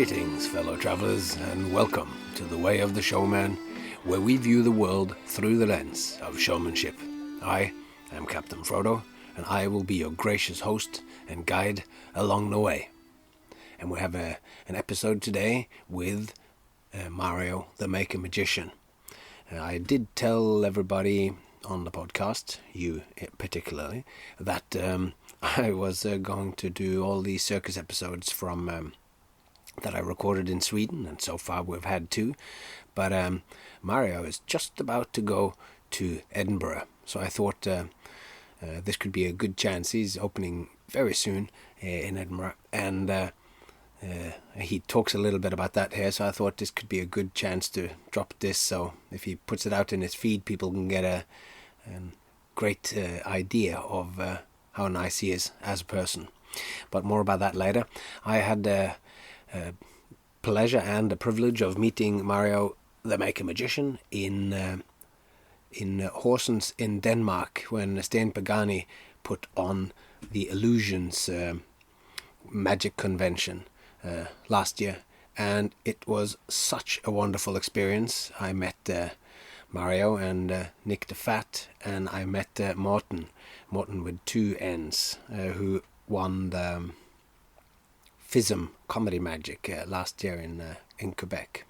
Greetings, fellow travelers, and welcome to The Way of the Showman, where we view the world through the lens of showmanship. I am Captain Frodo, and I will be your gracious host and guide along the way. And we have an episode today with Mario, the Maker Magician. I did tell everybody on the podcast, you particularly, that I was going to do all these circus episodes from that I recorded in Sweden, and so far we've had 2. But Mario is just about to go to Edinburgh, so I thought this could be a good chance. He's opening very soon in Edinburgh, and he talks a little bit about that here, so I thought this could be a good chance to drop this, so if he puts it out in his feed, people can get a great idea of how nice he is as a person. But more about that later. I had the pleasure and the privilege of meeting Mario, the Maker Magician, in Horsens in Denmark, when Sten Pagani put on the Illusions magic convention last year, and it was such a wonderful experience. I met Mario and Nick the Fat, and I met Morten with 2 N's, who won the FISM Comedy Magic last year in Quebec.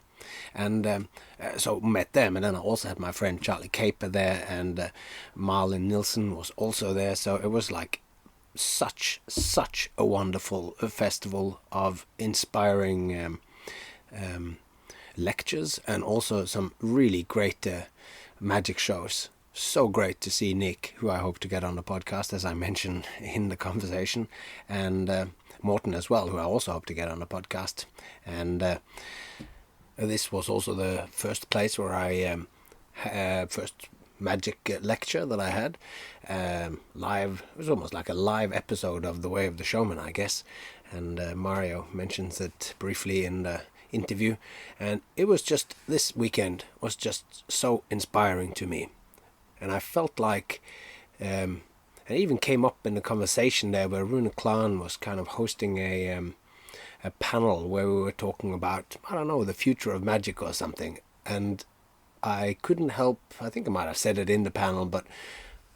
And so met them, and then I also had my friend Charlie Caper there, and Marlon Nilsson was also there, so it was like such a wonderful festival of inspiring lectures, and also some really great magic shows. So great to see Nick, who I hope to get on the podcast, as I mentioned in the conversation, and Morten as well, who I also hope to get on the podcast. And this was also the first place where I first magic lecture that I had live. It was almost like a live episode of The Way of the Showman, I guess, and Mario mentions it briefly in the interview, and it was just, this weekend was just so inspiring to me, and I felt like it even came up in the conversation there where Rune Klan was kind of hosting a panel where we were talking about, I don't know, the future of magic or something, and I couldn't help, I think I might have said it in the panel, but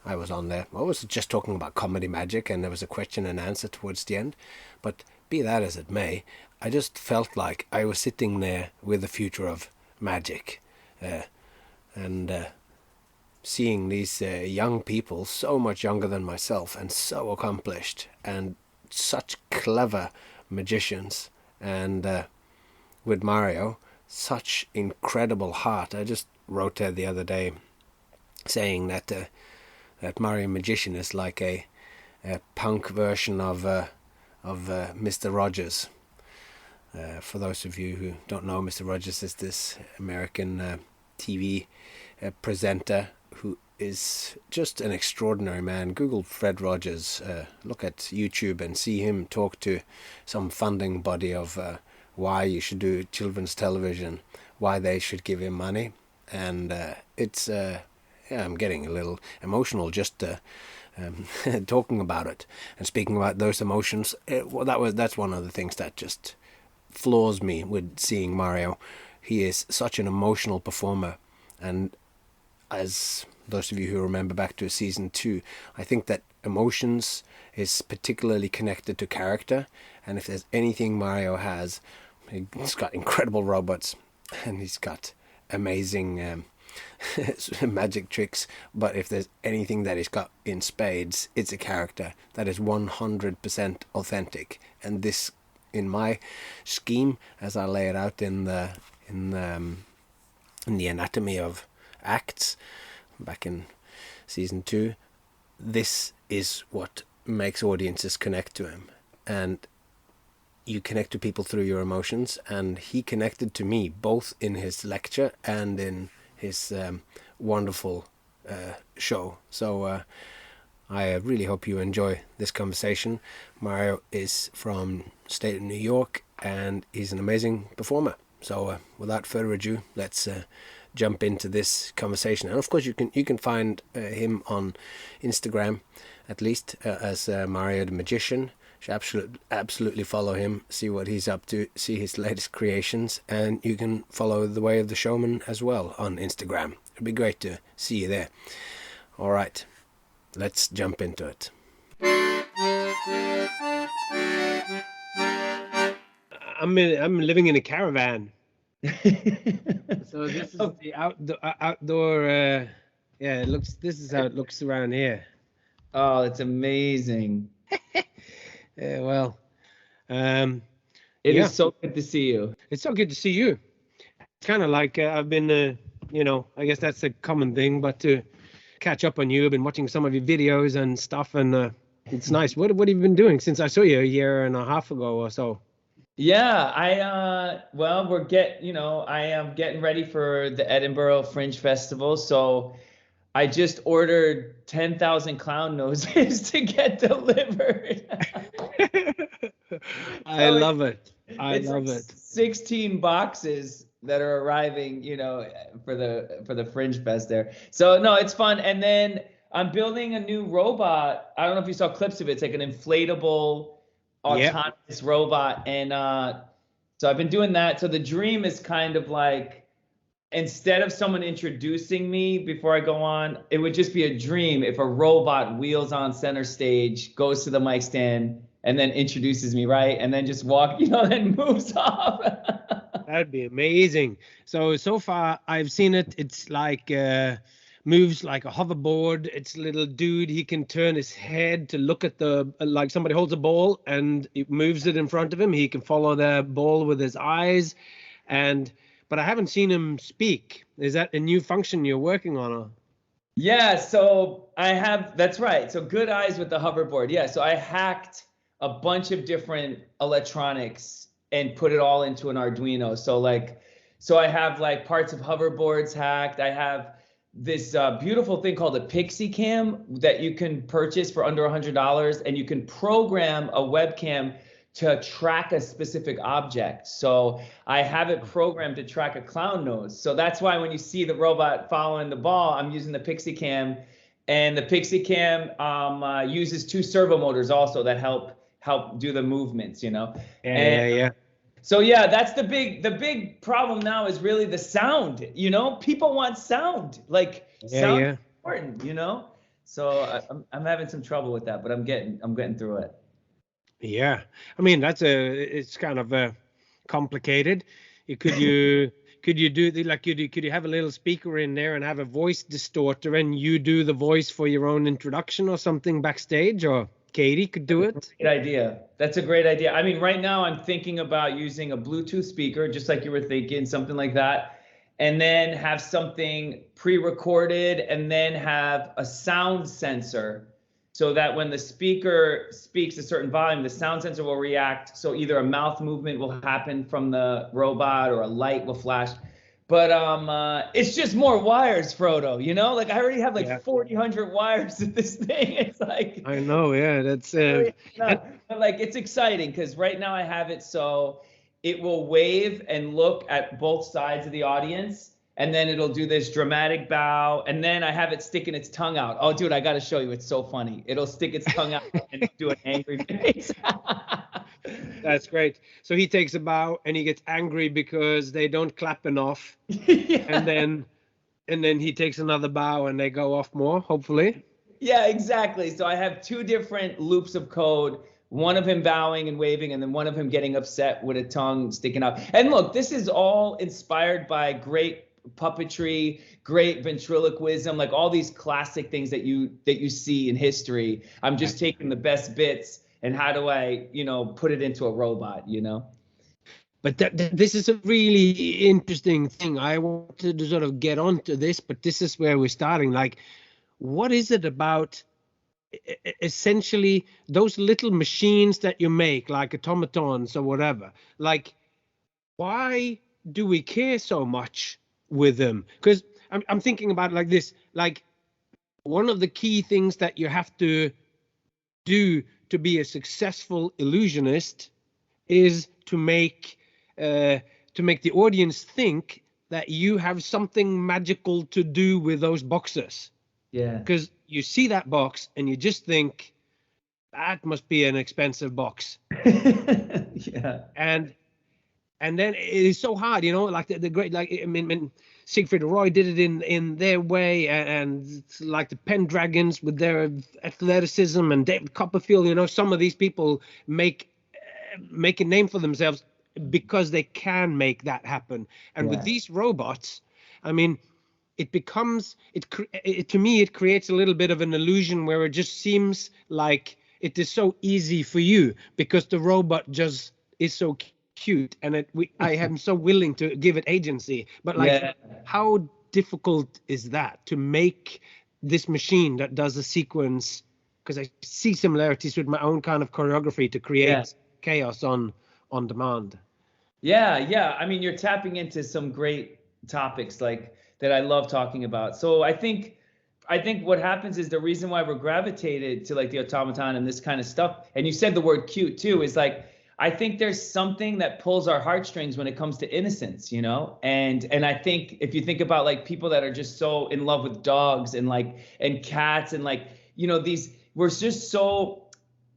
I was on there. I was just talking about comedy magic, and there was a question and answer towards the end, but be that as it may, I just felt like I was sitting there with the future of magic, and seeing these young people, so much younger than myself, and so accomplished, and such clever magicians, and with Mario, such incredible heart. I just wrote there the other day saying that that Mario Magician is like a punk version of Mr. Rogers. For those of you who don't know, Mr. Rogers is this American TV presenter who is just an extraordinary man. Google Fred Rogers, look at YouTube and see him talk to some funding body of why you should do children's television, why they should give him money, and it's I'm getting a little emotional just talking about it and speaking about those emotions. That's one of the things that just floors me with seeing Mario. He is such an emotional performer, and as those of you who remember back to season 2, I think that emotions is particularly connected to character, and if there's anything Mario has, he's got incredible robots, and he's got amazing magic tricks, but if there's anything that he's got in spades, it's a character that is 100% authentic. And this, in my scheme, as I lay it out in the anatomy of acts back in season 2, this is what makes audiences connect to him, and you connect to people through your emotions, and he connected to me both in his lecture and in his wonderful show. So I really hope you enjoy this conversation. Mario is from state of New York, and he's an amazing performer. So without further ado, let's jump into this conversation. And of course you can find him on Instagram, at least, as Mario the Magician. should absolutely follow him, see what he's up to, see his latest creations, and you can follow The Way of the Showman as well on Instagram. It'd be great to see you there. All right, let's jump into it. I'm living in a caravan. So this is the outdoor. Yeah, it looks. This is how it looks around here. Oh, it's amazing. Yeah, well, it is so good to see you. It's so good to see you. It's kind of like I've been, I guess that's a common thing, but to catch up on you, I've been watching some of your videos and stuff, and it's nice. What have you been doing since I saw you a year and a half ago or so? Yeah, I am getting ready for the Edinburgh Fringe Festival, so I just ordered 10,000 clown noses to get delivered. I love it. I love it. 16 boxes that are arriving, for the Fringe Fest there. So no, it's fun. And then I'm building a new robot. I don't know if you saw clips of it. It's like an inflatable autonomous robot. And so I've been doing that. So the dream is kind of like, instead of someone introducing me before I go on, it would just be a dream if a robot wheels on center stage, goes to the mic stand, and then introduces me, right? And then just then moves off. That'd be amazing. So far I've seen it. It's like moves like a hoverboard. It's a little dude. He can turn his head to look at like somebody holds a ball and it moves it in front of him. He can follow the ball with his eyes, but I haven't seen him speak. Is that a new function you're working on? Yeah, so that's right. So good eyes with the hoverboard. Yeah, so I hacked a bunch of different electronics and put it all into an Arduino. So I have like parts of hoverboards hacked. I have this beautiful thing called a Pixie Cam that you can purchase for under $100, and you can program a webcam to track a specific object. So I have it programmed to track a clown nose. So that's why when you see the robot following the ball, I'm using the Pixie Cam, and the Pixie Cam uses 2 servo motors also that help do the movements, Yeah. So yeah, that's the big problem now is really the sound, people want sound, sound is important, so I'm having some trouble with that, but I'm getting through it. Yeah, I mean it's kind of complicated. Could you do could you have a little speaker in there and have a voice distorter and you do the voice for your own introduction or something backstage, or Katie could do it? Great idea. That's a great idea. I mean, right now I'm thinking about using a Bluetooth speaker, just like you were thinking, something like that, and then have something pre-recorded and then have a sound sensor so that when the speaker speaks a certain volume, the sound sensor will react. So either a mouth movement will happen from the robot or a light will flash. But it's just more wires, Frodo, I already have 4,000 wires to this thing. It's like, I know, yeah, that's but it's exciting because right now I have it so it will wave and look at both sides of the audience, and then it'll do this dramatic bow, and then I have it sticking its tongue out. Oh, dude, I got to show you. It's so funny. It'll stick its tongue out and do an angry face. That's great. So he takes a bow and he gets angry because they don't clap enough. Yeah. And then he takes another bow and they go off more, hopefully. Yeah, exactly. So I have 2 different loops of code, one of him bowing and waving, and then one of him getting upset with a tongue sticking out. And look, this is all inspired by great puppetry, great ventriloquism, like all these classic things that you see in history. I'm just taking the best bits and how do I, put it into a robot, But this is a really interesting thing. I wanted to sort of get onto this, but this is where we're starting. Like, what is it about essentially those little machines that you make, like automatons or whatever? Like, why do we care so much with them? Because I'm thinking about it like this. Like, one of the key things that you have to do to be a successful illusionist is to make the audience think that you have something magical to do with those boxes. Yeah. Because you see that box and you just think, that must be an expensive box. Yeah. And then it is so hard, you know, like the great, like, I mean, Siegfried and Roy did it in their way, and it's like the Pendragons with their athleticism, and David Copperfield, you know, some of these people make a name for themselves because they can make that happen. And with these robots, I mean, it becomes, to me, it creates a little bit of an illusion where it just seems like it is so easy for you because the robot just is so cute, and I am so willing to give it agency. But like, how difficult is that to make this machine that does a sequence? Because I see similarities with my own kind of choreography to create chaos on demand. Yeah. I mean, you're tapping into some great topics like that I love talking about. So I think what happens is the reason why we're gravitated to like the automaton and this kind of stuff, and you said the word cute too, is like, I think there's something that pulls our heartstrings when it comes to innocence, you know? And I think if you think about like people that are just so in love with dogs and cats and like, you know, we're just so,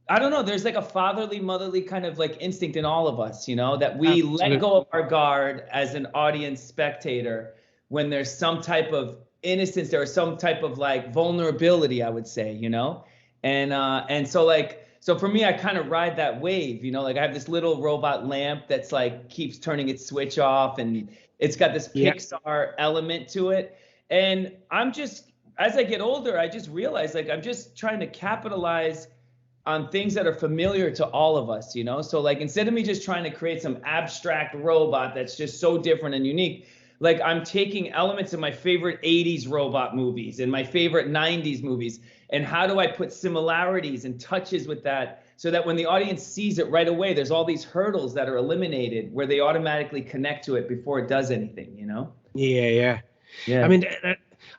I don't know, there's like a fatherly, motherly kind of like instinct in all of us, you know, that we let go of our guard as an audience spectator when there's some type of innocence, there is some type of like vulnerability, I would say, you know? And so for me, I kind of ride that wave, you know, like I have this little robot lamp that's like keeps turning its switch off, and it's got this Pixar element to it. And I'm just, as I get older, I just realize like I'm just trying to capitalize on things that are familiar to all of us, you know? So like, instead of me just trying to create some abstract robot that's just so different and unique, like I'm taking elements of my favorite 80s robot movies and my favorite 90s movies, and how do I put similarities and touches with that so that when the audience sees it right away, there's all these hurdles that are eliminated where they automatically connect to it before it does anything, you know? Yeah. I mean,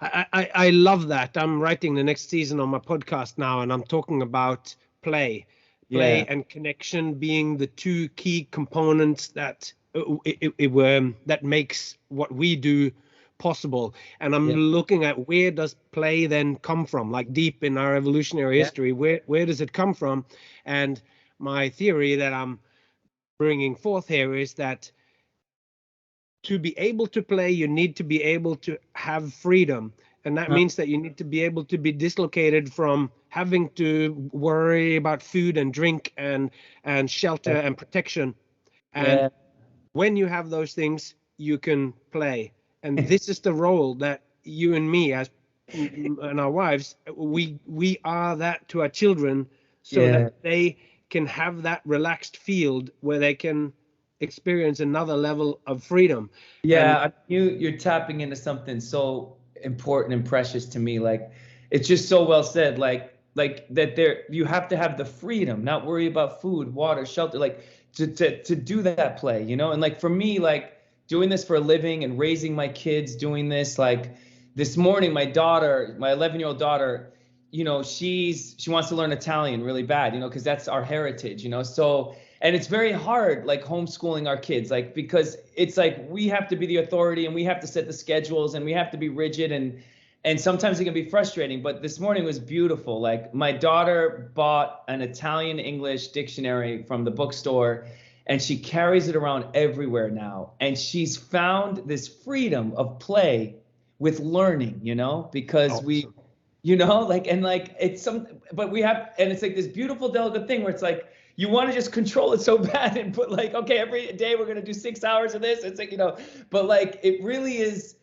I love that. I'm writing the next season on my podcast now, and I'm talking about play and connection being the two key components that that makes what we do possible. And I'm looking at where does play then come from, like deep in our evolutionary history, where does it come from? And my theory that I'm bringing forth here is that to be able to play, you need to be able to have freedom. And that means that you need to be able to be dislocated from having to worry about food and drink and shelter and protection. And when you have those things, you can play. And this is the role that you and me, as and our wives, we are that to our children, so that they can have that relaxed field where they can experience another level of freedom. You're tapping into something so important and precious to me. Like, it's just so well said, like that you have to have the freedom, not worry about food, water, shelter, like to do that play, you know? And like for me, like doing this for a living and raising my kids, doing this, like this morning, my 11-year-old daughter, you know, she wants to learn Italian really bad, you know, because that's our heritage, you know? So, and it's very hard, like homeschooling our kids, like, because it's like, we have to be the authority and we have to set the schedules and we have to be rigid, and sometimes it can be frustrating. But this morning was beautiful. Like, my daughter bought an Italian English dictionary from the bookstore, and she carries it around everywhere now. And she's found this freedom of play with learning, you know, because you know, like, and like, it's but we have, and it's like this beautiful, delicate thing where it's like, you want to just control it so bad and put like, okay, every day we're going to do 6 hours of this. It's like, you know, but like, it really is,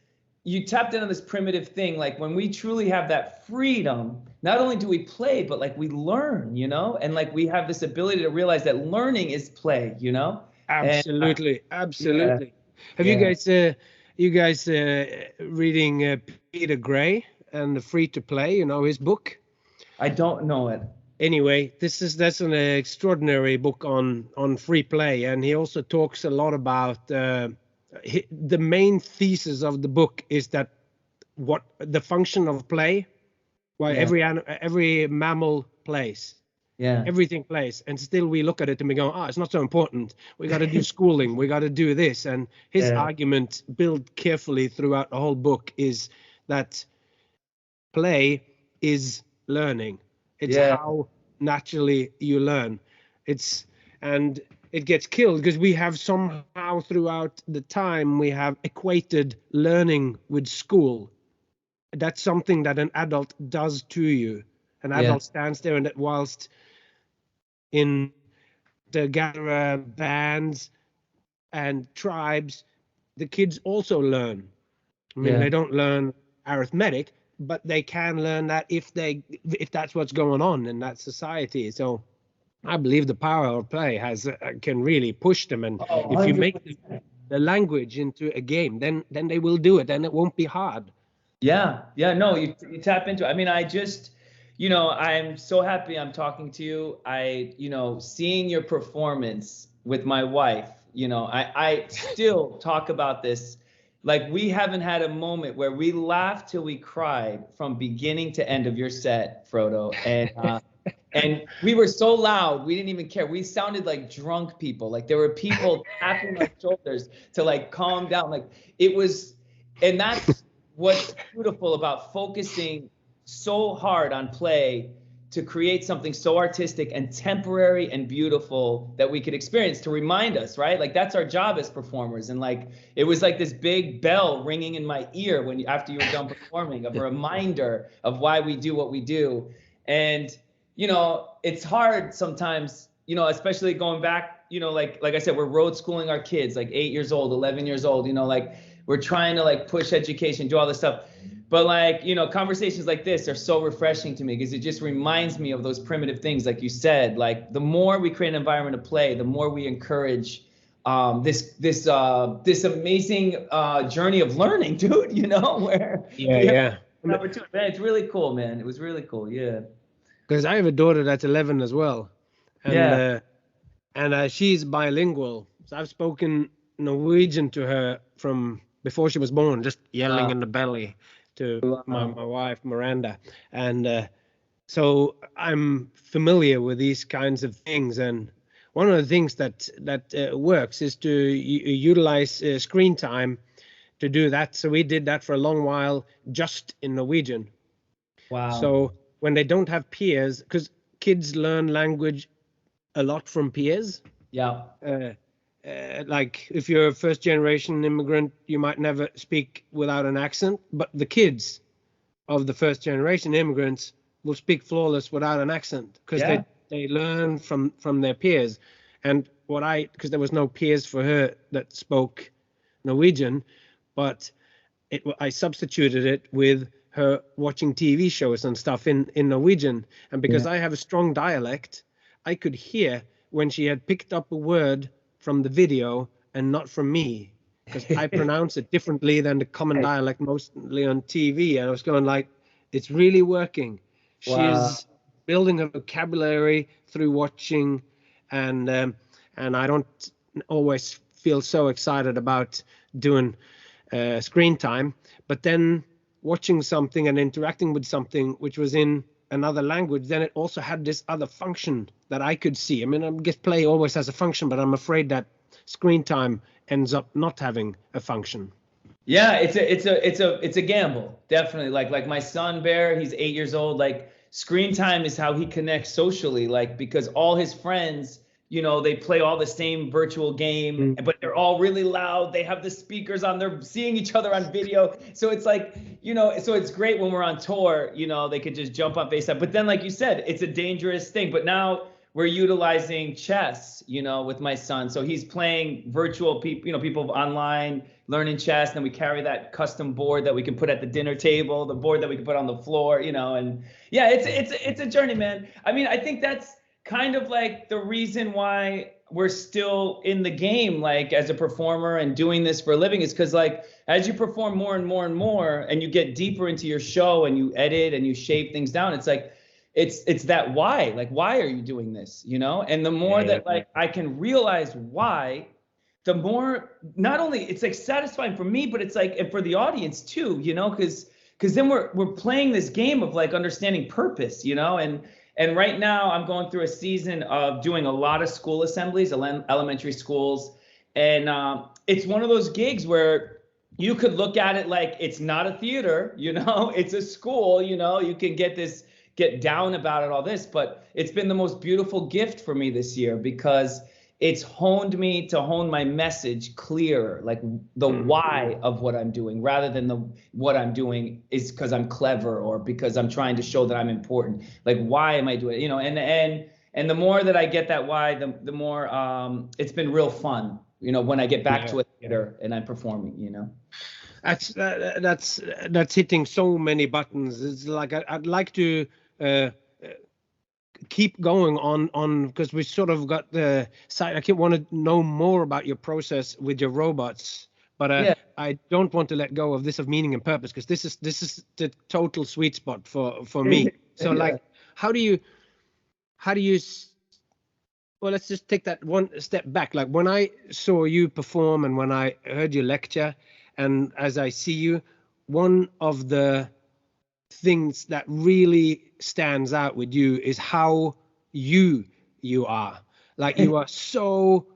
you tapped into this primitive thing. Like, when we truly have that freedom, not only do we play, but like we learn, you know, and like we have this ability to realize that learning is play, you know? Absolutely. Absolutely. Have you guys reading Peter Gray and the Free to Play, you know, his book? I don't know it. Anyway, that's an extraordinary book on free play, and he also talks a lot about the main thesis of the book is that what the function of play, why every mammal plays, everything plays, and still we look at it and we go, it's not so important. We got to do schooling, we got to do this, and his argument, built carefully throughout the whole book, is that play is learning. It's naturally you learn. And it gets killed because we have somehow throughout the time we have equated learning with school. That's something that an adult does to you. An adult stands there, and that whilst in the gatherer bands and tribes, the kids also learn. I mean, they don't learn arithmetic, but they can learn that if that's what's going on in that society. So I believe the power of play can really push them, and if you make the language into a game, then they will do it, and it won't be hard. No, you tap into it. I mean, I just, I'm so happy I'm talking to you. Seeing your performance with my wife, I still talk about this. Like, we haven't had a moment where we laughed till we cried from beginning to end of your set, Frodo. And we were so loud, we didn't even care. We sounded like drunk people. Like, there were people tapping our shoulders to like calm down. Like, it was, and that's what's beautiful about focusing so hard on play to create something so artistic and temporary and beautiful that we could experience, to remind us, right? Like, that's our job as performers. And like, it was like this big bell ringing in my ear after you were done performing, of a reminder of why we do what we do. And it's hard sometimes, especially going back, like I said, we're road schooling our kids, like 8 years old, 11 years old, like we're trying to like push education, do all this stuff. But like, conversations like this are so refreshing to me, because it just reminds me of those primitive things. Like you said, like the more we create an environment of play, the more we encourage this amazing journey of learning, dude, where it's really cool, man. It was really cool. Yeah. Because I have a daughter that's 11 as well. And she's bilingual. So I've spoken Norwegian to her from before she was born, just yelling in the belly to my wife, Miranda. And so I'm familiar with these kinds of things. And one of the things that works is to utilize screen time to do that. So we did that for a long while just in Norwegian. Wow. So when they don't have peers, because kids learn language a lot from peers. Yeah. Like if you're a first generation immigrant, you might never speak without an accent, but the kids of the first generation immigrants will speak flawless without an accent, because they learn from their peers. And because there was no peers for her that spoke Norwegian, but I substituted it with her watching TV shows and stuff in Norwegian. And because I have a strong dialect, I could hear when she had picked up a word from the video and not from me, because I pronounce it differently than the common dialect mostly on TV. And I was going like, it's really working. Wow. She's building a vocabulary through watching, and I don't always feel so excited about doing screen time, but then watching something and interacting with something which was in another language, then it also had this other function that I could see. I mean, I guess play always has a function, but I'm afraid that screen time ends up not having a function. Yeah, it's a gamble, definitely. Like my son Bear, he's 8 years old. Like, screen time is how he connects socially, like, because all his friends, they play all the same virtual game, but they're all really loud. They have the speakers on, they're seeing each other on video. So it's like, so it's great when we're on tour, they could just jump on FaceTime. But then, like you said, it's a dangerous thing. But now we're utilizing chess, with my son. So he's playing virtual people, people online learning chess. And then we carry that custom board that we can put at the dinner table, the board that we can put on the floor, and yeah, it's a journey, man. I mean, I think that's kind of like the reason why we're still in the game, like as a performer and doing this for a living, is because like as you perform more and more and more and you get deeper into your show and you edit and you shave things down, it's like it's that why, like, why are you doing this, and the more that like I can realize why, the more not only it's like satisfying for me, but it's like, and for the audience too, because then we're playing this game of like understanding purpose, and right now I'm going through a season of doing a lot of school assemblies, elementary schools. And it's one of those gigs where you could look at it like it's not a theater, it's a school, you can get this get down about it, all this, but it's been the most beautiful gift for me this year because it's honed me to hone my message clearer, like the why of what I'm doing, rather than what I'm doing is because I'm clever or because I'm trying to show that I'm important. Like, why am I doing it? You know, and the more that I get that why, the more it's been real fun. You know, when I get back to a theater and I'm performing, you know. That's hitting so many buttons. It's like I'd like to keep going on because we sort of got the side. I want to know more about your process with your robots, but I don't want to let go of this of meaning and purpose, because this is the total sweet spot for me. So like, how do you well, let's just take that one step back. Like, when I saw you perform and when I heard you lecture, and as I see you, one of the things that really stands out with you is how you are. Like, you are so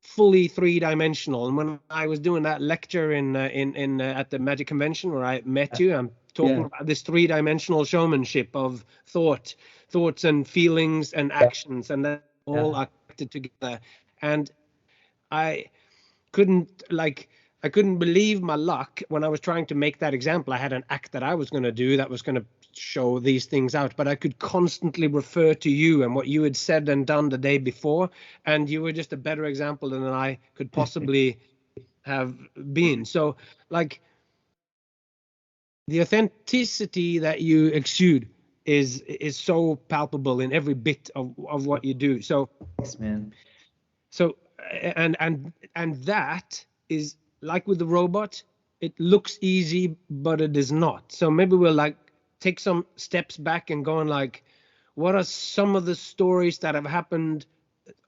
fully three-dimensional. And when I was doing that lecture in at the Magic Convention where I met you, I'm talking about this three-dimensional showmanship of thoughts and feelings and actions, and that all are connected together. And I couldn't believe my luck when I was trying to make that example. I had an act that I was going to do that was going to show these things out, but I could constantly refer to you and what you had said and done the day before, and you were just a better example than I could possibly have been. So, like, the authenticity that you exude is so palpable in every bit of what you do. So, thanks, man. So and that is like with the robot, it looks easy, but it is not. So maybe we'll like take some steps back and go on, like, what are some of the stories that have happened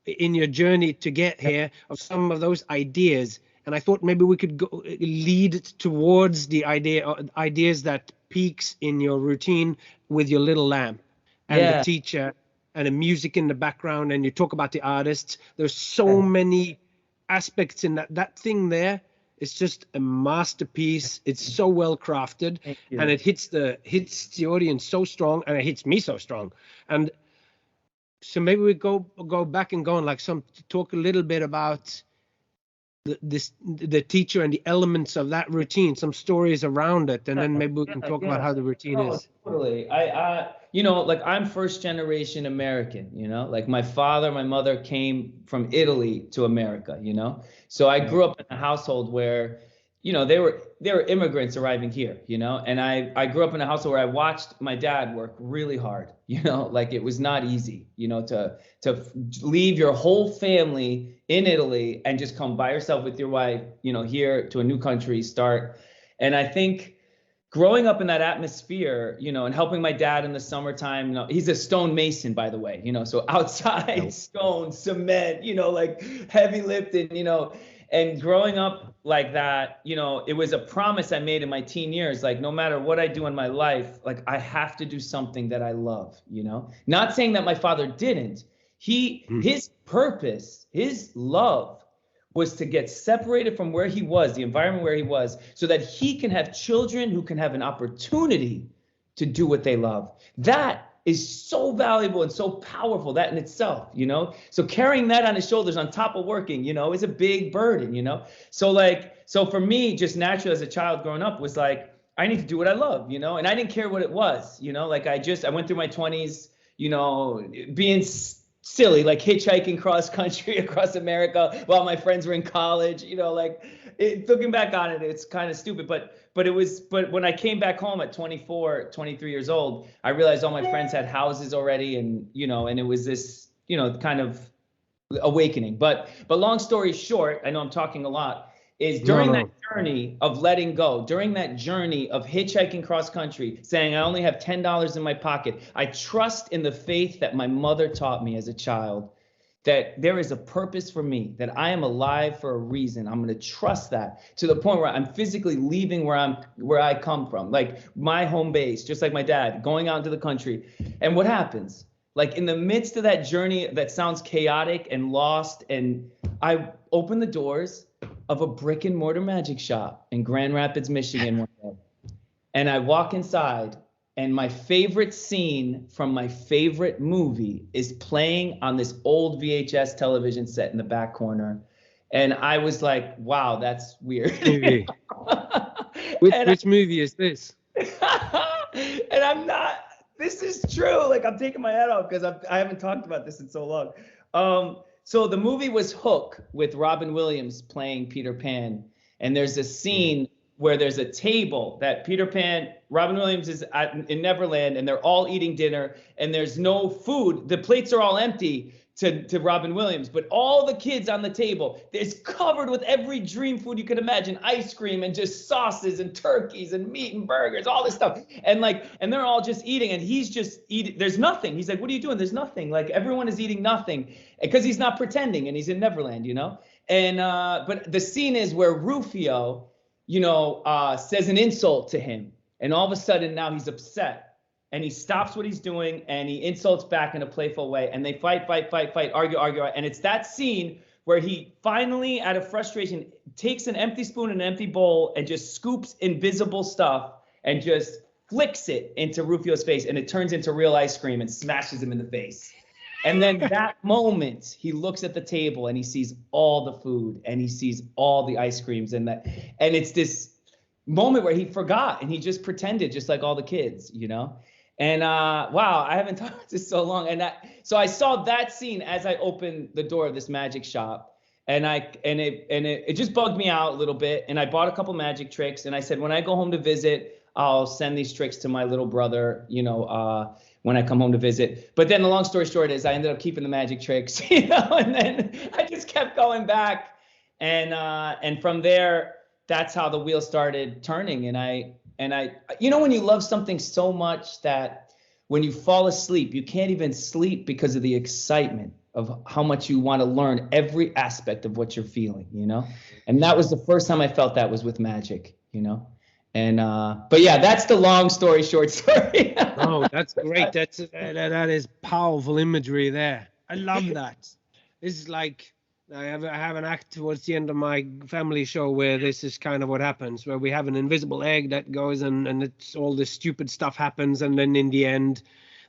in your journey to get here, of some of those ideas? And I thought maybe we could lead towards the ideas that peaks in your routine with your little lamp and the teacher and the music in the background, and you talk about the artists. There's so many aspects in that thing there. It's just a masterpiece. It's so well crafted, and it hits the audience so strong, and it hits me so strong. And so maybe we go back and go on, like, talk a little bit about the teacher and the elements of that routine, some stories around it, and then maybe we can talk about how the routine is. Totally. I you know, like, I'm first generation American, you know, like my father, my mother came from Italy to America, you know, so I grew up in a household where, you know, they were immigrants arriving here, you know, and I grew up in a household where I watched my dad work really hard, you know, like, it was not easy, you know, to leave your whole family in Italy and just come by yourself with your wife, you know, here to a new country, start. And I think growing up in that atmosphere, you know, and helping my dad in the summertime, you know, he's a stone mason, by the way, you know, so outside, stone, cement, you know, like heavy lifting, you know, and growing up like that, you know, it was a promise I made in my teen years, like, no matter what I do in my life, like, I have to do something that I love, you know, not saying that my father didn't. His purpose, his love, was to get separated from where he was, the environment where he was, so that he can have children who can have an opportunity to do what they love. That is so valuable and so powerful, that in itself, you know? So carrying that on his shoulders on top of working, you know, is a big burden, you know? So for me, just naturally as a child growing up, was like, I need to do what I love, you know? And I didn't care what it was, you know? Like, I went through my 20s, you know, being silly, like hitchhiking cross country across America while my friends were in college, you know, like, looking back on it, it's kind of stupid, but when I came back home at 24, 23 years old, I realized all my friends had houses already, and, you know, and it was this, you know, kind of awakening. But long story short, I know I'm talking a lot, is during that journey of letting go, during that journey of hitchhiking cross country, saying I only have $10 in my pocket, I trust in the faith that my mother taught me as a child, that there is a purpose for me, that I am alive for a reason. I'm going to trust that, to the point where I'm physically leaving where I come from, like my home base, just like my dad, going out into the country. And what happens? Like, in the midst of that journey that sounds chaotic and lost, and I open the doors of a brick and mortar magic shop in Grand Rapids, Michigan one day. And I walk inside, and my favorite scene from my favorite movie is playing on this old VHS television set in the back corner. And I was like, wow, that's weird. Movie. Which movie is this? And I'm not, this is true. Like, I'm taking my head off because I haven't talked about this in so long. So the movie was Hook with Robin Williams playing Peter Pan. And there's a scene where there's a table that Robin Williams is in Neverland, and they're all eating dinner, and there's no food. The plates are all empty to Robin Williams, but all the kids on the table, it's covered with every dream food you could imagine, ice cream and just sauces and turkeys and meat and burgers, all this stuff. And they're all just eating, and he's just eating. There's nothing. He's like, what are you doing? There's nothing. Like, everyone is eating nothing because he's not pretending, and he's in Neverland, you know? And, but the scene is where Rufio, says an insult to him. And all of a sudden now he's upset. And he stops what he's doing and he insults back in a playful way. And they fight, argue. And it's that scene where he finally, out of frustration, takes an empty spoon and an empty bowl and just scoops invisible stuff and just flicks it into Rufio's face. And it turns into real ice cream and smashes him in the face. And then that moment, he looks at the table and he sees all the food and he sees all the ice creams. And it's this moment where he forgot and he just pretended, just like all the kids, And wow, I haven't talked about this so long. And so I saw that scene as I opened the door of this magic shop, and it just bugged me out a little bit. And I bought a couple magic tricks, and I said, when I go home to visit, I'll send these tricks to my little brother, when I come home to visit. But then the long story short is I ended up keeping the magic tricks, and then I just kept going back, and from there, that's how the wheel started turning. And I, when you love something so much that when you fall asleep, you can't even sleep because of the excitement of how much you want to learn every aspect of what you're feeling, And that was the first time I felt that was with magic, And but yeah, that's the long story short story. Oh, that's great. That is powerful imagery there. I love that. This is like I have an act towards the end of my family show where this is kind of what happens, where we have an invisible egg that goes and it's all this stupid stuff happens, and then in the end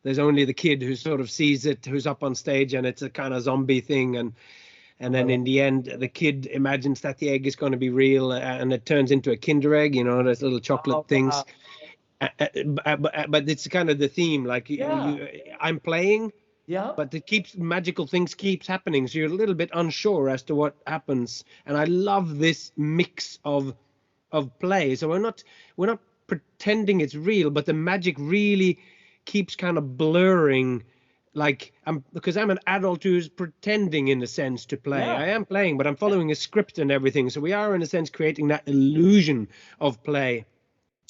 there's only the kid who sort of sees it, who's up on stage, and it's a kind of zombie thing, and then in the end the kid imagines that the egg is going to be real, and it turns into a Kinder egg, those little chocolate things. But it's kind of the theme, like I'm playing. Yeah. But magical things keeps happening, so you're a little bit unsure as to what happens. And I love this mix of play. So we're not pretending it's real, but the magic really keeps kind of blurring. Like because I'm an adult who's pretending in a sense to play. Yeah. I am playing, but I'm following a script and everything. So we are in a sense creating that illusion of play.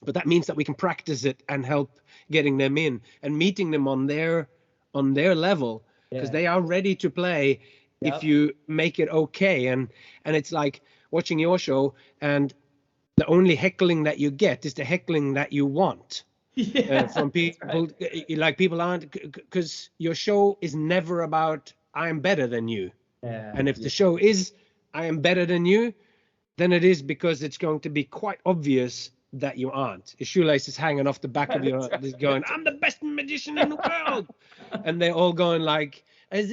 But that means that we can practice it and help getting them in and meeting them on their level, because they are ready to play if you make it okay. And it's like watching your show, and the only heckling that you get is the heckling that you want from people. Right. Like, people aren't, because your show is never about I'm better than you. And if the show is I am better than you, then it is because it's going to be quite obvious that you aren't. His shoelace is hanging off the back of your head, going, I'm the best magician in the world. And they're all going like, is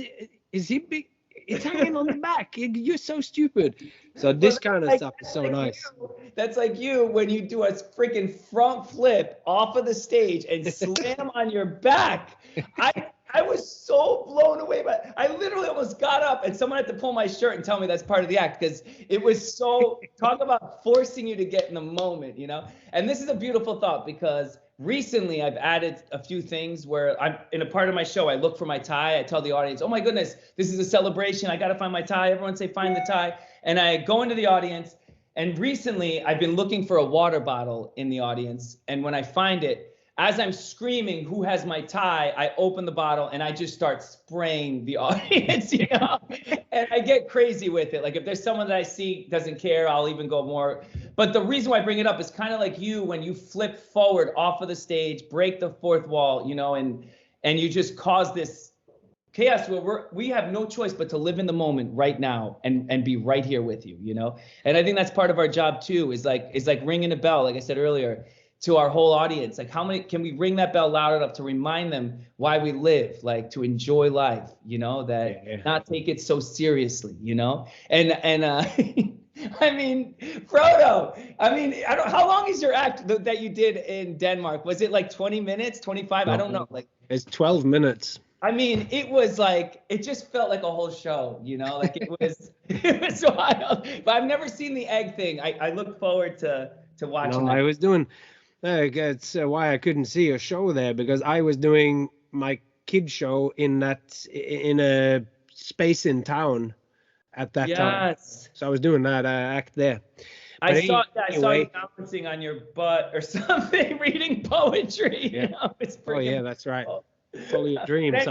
he big? It's hanging on the back. You're so stupid. So this kind of stuff is so nice. That's like you when you do a freaking front flip off of the stage and slam on your back. I was so blown away by it. I literally almost got up and someone had to pull my shirt and tell me that's part of the act, because it was so, talk about forcing you to get in the moment, And this is a beautiful thought, because recently I've added a few things where I'm in a part of my show, I look for my tie. I tell the audience, oh my goodness, this is a celebration. I got to find my tie. Everyone say, find the tie. And I go into the audience, and recently I've been looking for a water bottle in the audience. And when I find it, as I'm screaming, who has my tie, I open the bottle and I just start spraying the audience, And I get crazy with it. Like, if there's someone that I see doesn't care, I'll even go more. But the reason why I bring it up is kind of like you, when you flip forward off of the stage, break the fourth wall, and you just cause this chaos where we have no choice but to live in the moment right now and be right here with you, And I think that's part of our job too, is like ringing a bell, like I said earlier. to our whole audience? Like, how many can we ring that bell loud enough to remind them why we live, like to enjoy life, that not take it so seriously, and I mean, Frodo, how long is your act that you did in Denmark? Was it like 20 minutes, 25? No, I don't know. Like, it's 12 minutes. I mean, it was like, it just felt like a whole show, like it was wild. But I've never seen the egg thing. I look forward to watching that. I was doing, that's why I couldn't see a show there, because I was doing my kid show in a space in town at that time. So I was doing that act there. But I saw you balancing on your butt or something, reading poetry. Yeah. That's right. Follow your dreams.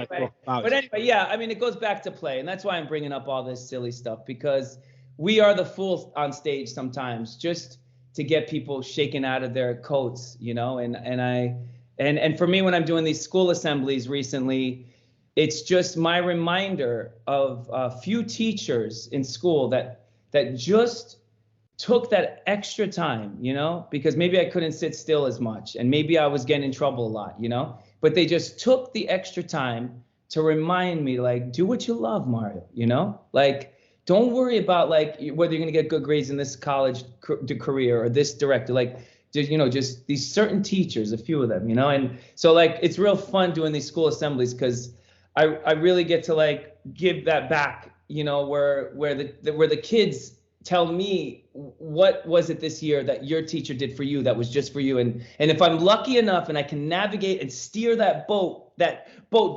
But anyway, yeah, I mean, it goes back to play, and that's why I'm bringing up all this silly stuff, because we are the fools on stage sometimes, just to get people shaken out of their coats, and for me, when I'm doing these school assemblies recently, it's just my reminder of a few teachers in school that just took that extra time, because maybe I couldn't sit still as much, and maybe I was getting in trouble a lot, but they just took the extra time to remind me, like, do what you love, Mario, like, don't worry about like whether you're going to get good grades in this college career or this director, like, just these certain teachers, a few of them, and so like, it's real fun doing these school assemblies, because I really get to like give that back, where the kids tell me, what was it this year that your teacher did for you that was just for you, and if I'm lucky enough and I can navigate and steer that boat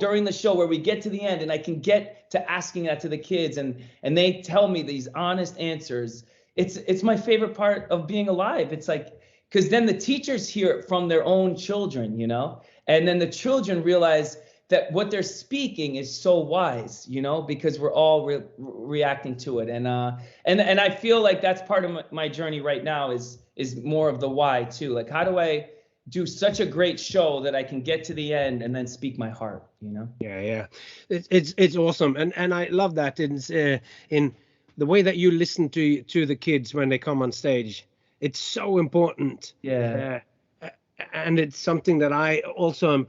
during the show where we get to the end, and I can get to asking that to the kids, and they tell me these honest answers, it's my favorite part of being alive. It's like, because then the teachers hear it from their own children, and then the children realize that what they're speaking is so wise, because we're all reacting to it. And I feel like that's part of my journey right now is more of the why too. Like, how do I do such a great show that I can get to the end and then speak my heart, Yeah. It's awesome. And I love that in the way that you listen to the kids when they come on stage. It's so important. Yeah. And it's something that I also am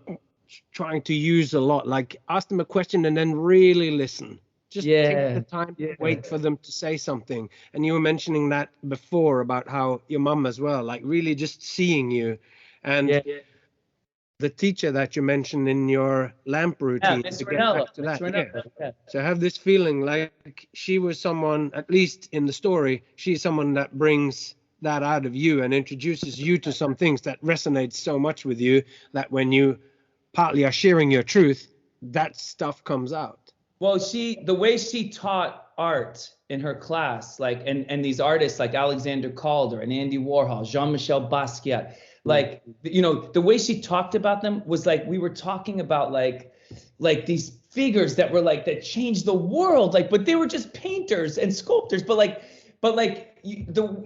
trying to use a lot, like ask them a question and then really listen, just take the time to wait for them to say something. And you were mentioning that before about how your mom as well, like really just seeing you. And the teacher that you mentioned in your lamp routine, Miss to Ranella, get back to that, so I have this feeling like she was someone, at least in the story, she's someone that brings that out of you and introduces you to some things that resonate so much with you that when you partly are sharing your truth, that stuff comes out. Well, the way she taught art in her class, like, and these artists like Alexander Caulder and Andy Warhol, Jean-Michel Basquiat, like, the way she talked about them was like, we were talking about like these figures that were like, that changed the world, like, but they were just painters and sculptors,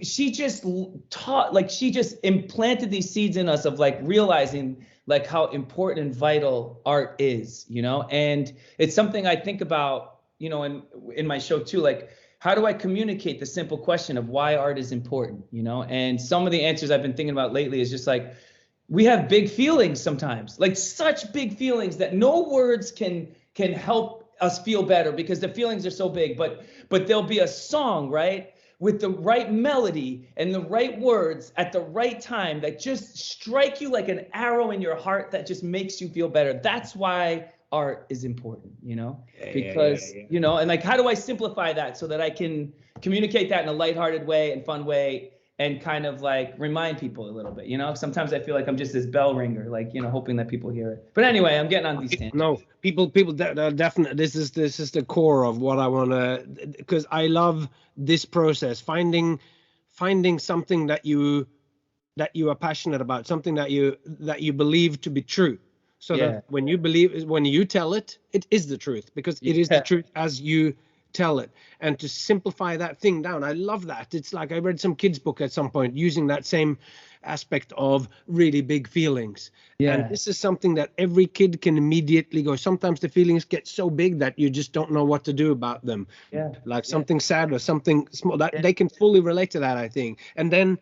she just taught, like, she just implanted these seeds in us of like realizing like how important and vital art is, and it's something I think about, in my show too, like, how do I communicate the simple question of why art is important, and some of the answers I've been thinking about lately is just like, we have big feelings sometimes, like such big feelings that no words can help us feel better because the feelings are so big, but there'll be a song, right, with the right melody and the right words at the right time that just strike you like an arrow in your heart that just makes you feel better. That's why art is important, because, and like, how do I simplify that so that I can communicate that in a lighthearted way and fun way and kind of like remind people a little bit, Sometimes I feel like I'm just this bell ringer, like, hoping that people hear it. But anyway, I'm getting on these tangents. No, people definitely, this is the core of what I want to, because I love this process, finding something that you are passionate about, something that you believe to be true. So that when you tell it, it is the truth, because it is the truth as you tell it. And to simplify that thing down, I love that. It's like I read some kids book at some point using that same aspect of really big feelings. And this is something that every kid can immediately go. Sometimes the feelings get so big that you just don't know what to do about them. Like something sad or something small, that they can fully relate to that, I think. And then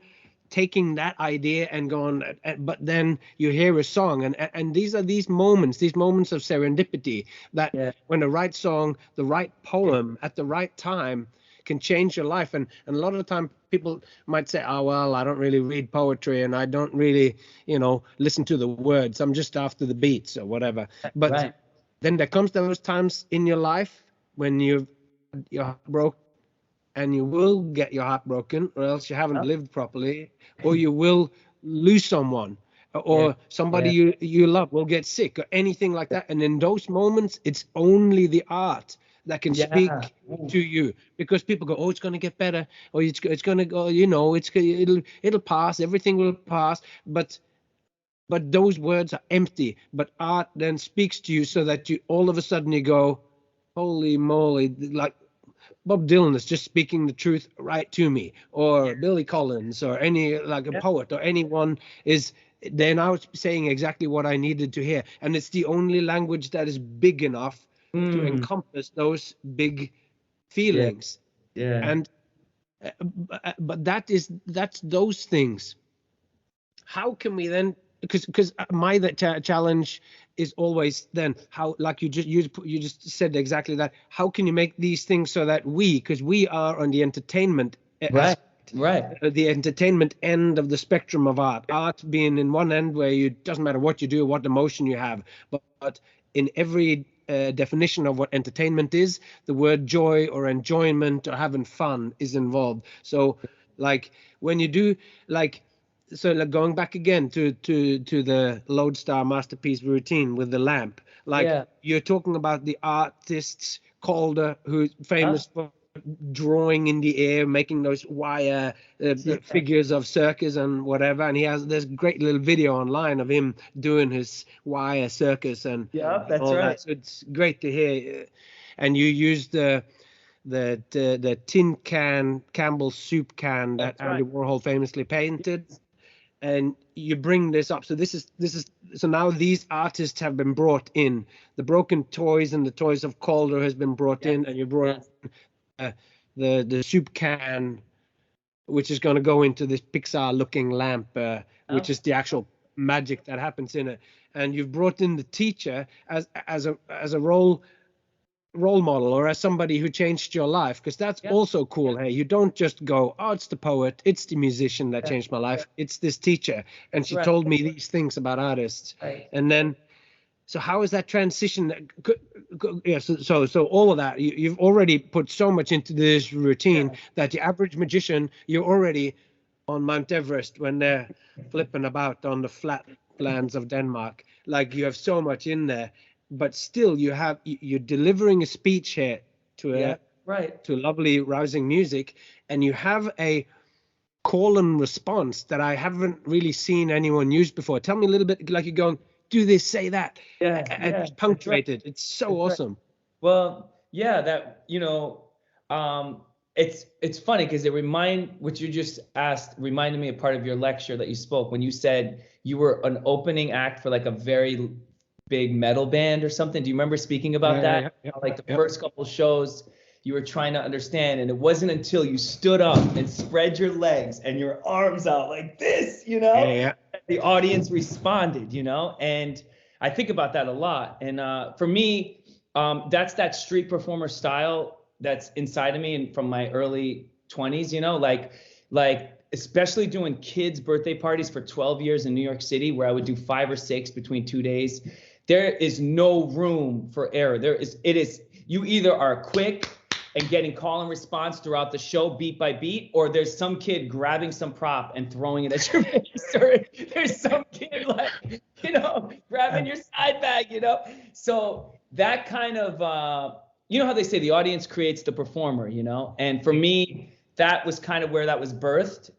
taking that idea and going, but then you hear a song, and these are these moments of serendipity that when the right song, the right poem at the right time can change your life. And a lot of the time people might say, oh, well, I don't really read poetry and I don't really, listen to the words. I'm just after the beats or whatever. But then there comes those times in your life when your heart broke, and you will get your heart broken, or else you haven't lived properly, or you will lose someone, or somebody you love will get sick, or anything like that. And in those moments, it's only the art that can speak to you, because people go, oh, it's going to get better, or it's going to go, it'll pass, everything will pass, but those words are empty. But art then speaks to you, so that you all of a sudden you go, holy moly, like Bob Dylan is just speaking the truth right to me, or Billy Collins, or any like a poet, or anyone they're now saying exactly what I needed to hear. And it's the only language that is big enough to encompass those big feelings. And but that's those things. How can we then, because my challenge is always then how, like you just said exactly that, how can you make these things so that because we are on the entertainment the entertainment end of the spectrum of art being in one end, where it doesn't matter what you do, what emotion you have, but in every definition of what entertainment is, the word joy or enjoyment or having fun is involved. So like when you do going back again to the Lodestar masterpiece routine with the lamp, you're talking about the artists Caulder, who's famous for drawing in the air, making those wire figures of circus and whatever, and there's a great little video online of him doing his wire circus and that's all right. that. So it's great to hear. And you used the tin can, Campbell's soup can that Andy Warhol famously painted, and you bring this up. So this is so now these artists have been brought in. The broken toys and the toys of Caulder has been brought in, and you brought the soup can, which is going to go into this Pixar looking lamp, which is the actual magic that happens in it. And you've brought in the teacher as a role model, or as somebody who changed your life, because that's also cool. Hey, you don't just go, oh, it's the poet, it's the musician that changed my life. It's this teacher, and she told me these things about artists. And then, so how is that transition? So all of that, you've already put so much into this routine that the average magician, you're already on Mount Everest when they're flipping about on the flatlands of Denmark. Like, you have so much in there, but still you're delivering a speech here to lovely, rousing music, and you have a call and response that I haven't really seen anyone use before. Tell me a little bit, like you're going, do this, say that, and it's punctuated. It's so awesome. Well, it's funny because what you just asked reminded me of part of your lecture that you spoke when you said you were an opening act for like a very big metal band or something. Do you remember speaking about that? Like the first couple shows you were trying to understand, and it wasn't until you stood up and spread your legs and your arms out like this, the audience responded, and I think about that a lot. And for me, that's that street performer style that's inside of me, and from my early 20s, like especially doing kids' birthday parties for 12 years in New York City, where I would do 5 or 6 between 2 days. There is no room for error. You either are quick and getting call and response throughout the show beat by beat, or there's some kid grabbing some prop and throwing it at your face, or there's some kid grabbing your side bag, So that kind of, how they say the audience creates the performer, and for me, that was kind of where that was birthed.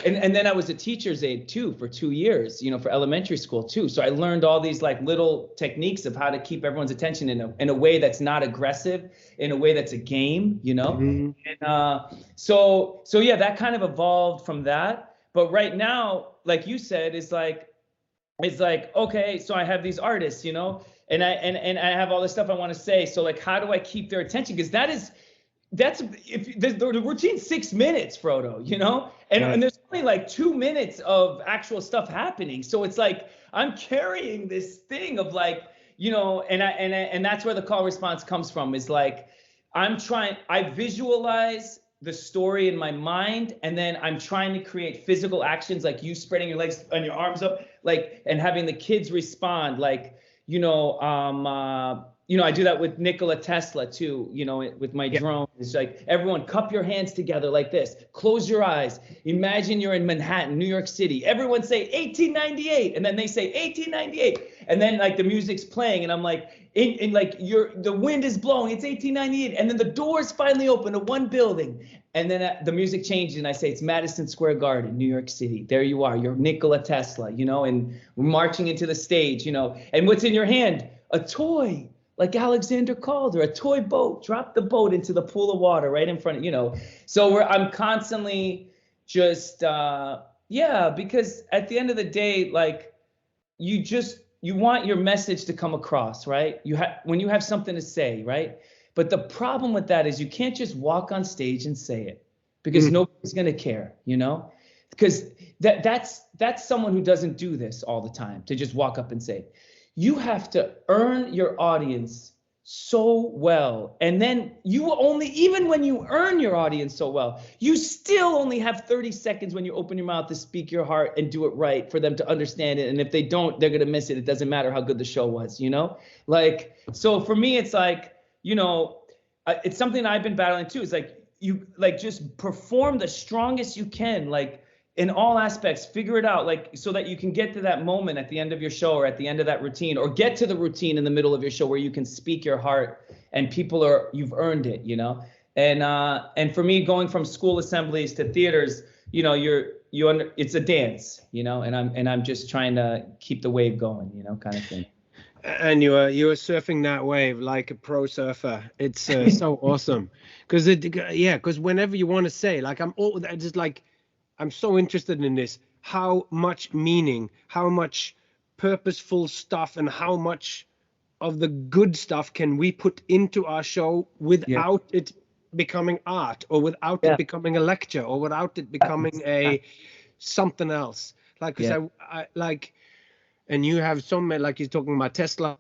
And then I was a teacher's aide too for 2 years, for elementary school too. So I learned all these like little techniques of how to keep everyone's attention in a way that's not aggressive, in a way that's a game, And so that kind of evolved from that. But right now, like you said, it's like, okay, so I have these artists, and I have all this stuff I want to say. So like, how do I keep their attention? Because that is, that's if the routine's 6 minutes, Frodo, you know, and there's only like 2 minutes of actual stuff happening. So it's like I'm carrying this thing of like, you know, and that's where the call response comes from, is like I visualize the story in my mind, and then I'm trying to create physical actions, like you spreading your legs and your arms up, like, and having the kids respond, like, I do that with Nikola Tesla too, with my drone. It's like, everyone cup your hands together like this, close your eyes, imagine you're in Manhattan, New York City, everyone say 1898, and then they say 1898, and then like the music's playing, and I'm like, the wind is blowing, it's 1898, and then the doors finally open to one building, and then the music changes, and I say, it's Madison Square Garden, New York City. There you are, you're Nikola Tesla, and we're marching into the stage, and what's in your hand? A toy, like Alexander Caulder, a toy boat. Drop the boat into the pool of water right in front of, So I'm constantly just, because at the end of the day, like, you want your message to come across, right? When you have something to say, right? But the problem with that is you can't just walk on stage and say it, because nobody's gonna care, Because that's someone who doesn't do this all the time, to just walk up and say it. You have to earn your audience so well. And then even when you earn your audience so well, you still only have 30 seconds when you open your mouth to speak your heart and do it right for them to understand it. And if they don't, they're going to miss it. It doesn't matter how good the show was, Like, so for me, it's like, it's something I've been battling too. It's like, just perform the strongest you can, like, in all aspects, figure it out, like, so that you can get to that moment at the end of your show, or at the end of that routine, or get to the routine in the middle of your show where you can speak your heart and you've earned it, And for me, going from school assemblies to theaters, it's a dance, and I'm just trying to keep the wave going, kind of thing. And you are surfing that wave like a pro surfer. It's so awesome, because whenever you want to say, like, I'm so interested in this, how much meaning, how much purposeful stuff, and how much of the good stuff can we put into our show without it becoming art, or without it becoming a lecture, or without it becoming something else. Like, because I like, and you have so many, like, you're talking about Tesla,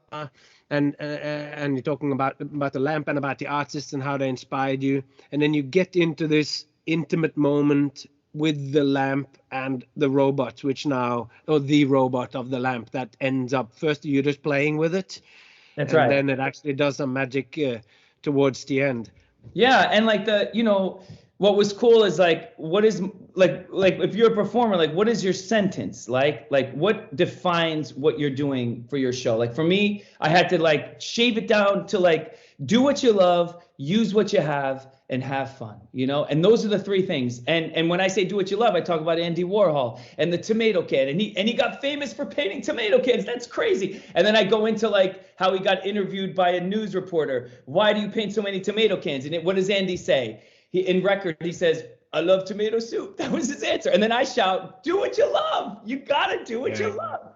and you're talking about the lamp, and about the artists and how they inspired you, and then you get into this intimate moment with the lamp and the robot, the robot of the lamp that ends up, first you're just playing with it. That's right. And then it actually does some magic towards the end. Yeah, and like what was cool is like, what is like if you're a performer, like, what is your sentence? Like what defines what you're doing for your show? Like, for me, I had to like shave it down to like, do what you love, use what you have, and have fun, and those are the three things. And when I say do what you love, I talk about Andy Warhol and the tomato can, and he got famous for painting tomato cans. That's crazy. And then I go into like how he got interviewed by a news reporter. Why do you paint so many tomato cans? And what does Andy say? In record, he says, I love tomato soup. That was his answer. And then I shout, do what you love. You gotta do what you love,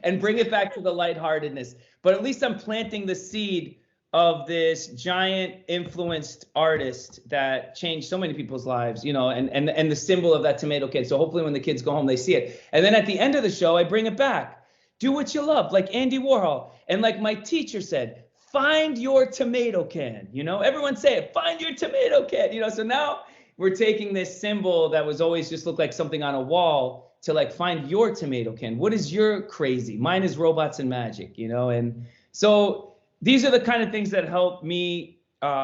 and bring it back to the lightheartedness. But at least I'm planting the seed of this giant influenced artist that changed so many people's lives, and the symbol of that tomato can. So hopefully when the kids go home, they see it. And then at the end of the show, I bring it back. Do what you love, like Andy Warhol. And like my teacher said, find your tomato can, everyone say it, find your tomato can, So now we're taking this symbol that was always just look like something on a wall to like, find your tomato can. What is your crazy? Mine is robots and magic, and so these are the kind of things that help me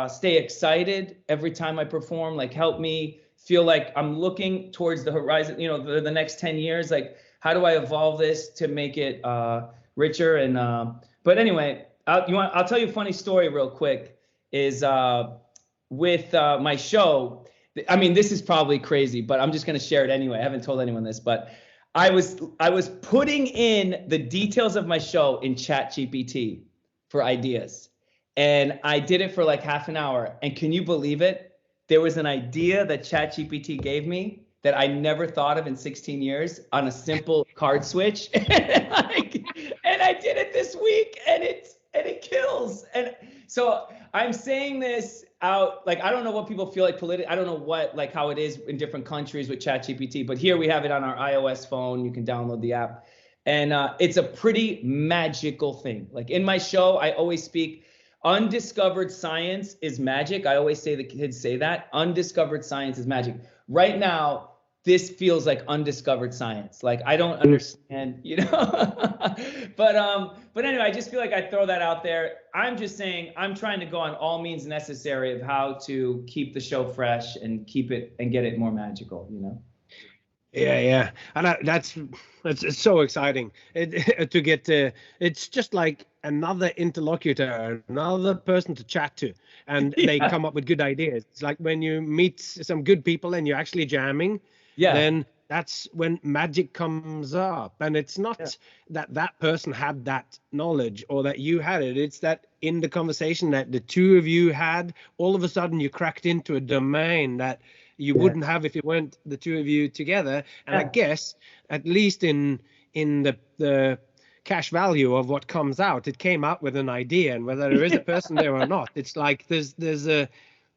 stay excited every time I perform, like help me feel like I'm looking towards the horizon, the next 10 years, like how do I evolve this to make it richer? And but anyway, I'll tell you a funny story real quick, is with my show. I mean, this is probably crazy, but I'm just going to share it anyway. I haven't told anyone this, but I was putting in the details of my show in ChatGPT for ideas. And I did it for like half an hour. And can you believe it? There was an idea that ChatGPT gave me that I never thought of in 16 years on a simple card switch. And I did it this week, and it kills. And so I'm saying this out, like, I don't know what people feel like I don't know what, like, how it is in different countries with ChatGPT, but here we have it on our iOS phone. You can download the app, and it's a pretty magical thing. Like in my show, I always speak, undiscovered science is magic. I always say, the kids say that undiscovered science is magic. Right now, this feels like undiscovered science. Like I don't understand, you know. But anyway, I just feel like I throw that out there. I'm just saying I'm trying to go on all means necessary of how to keep the show fresh and keep it and get it more magical, you know. Yeah, and that's it's so exciting to get to. It's just like another interlocutor, another person to chat to, and they come up with good ideas. It's like when you meet some good people and you're actually jamming. Yeah. Then that's when magic comes up, and it's not that person had that knowledge or that you had it. It's that in the conversation that the two of you had, all of a sudden you cracked into a domain that you wouldn't have if it weren't the two of you together. And I guess at least in the cash value of what comes out, it came out with an idea, and whether there is a person there or not, it's like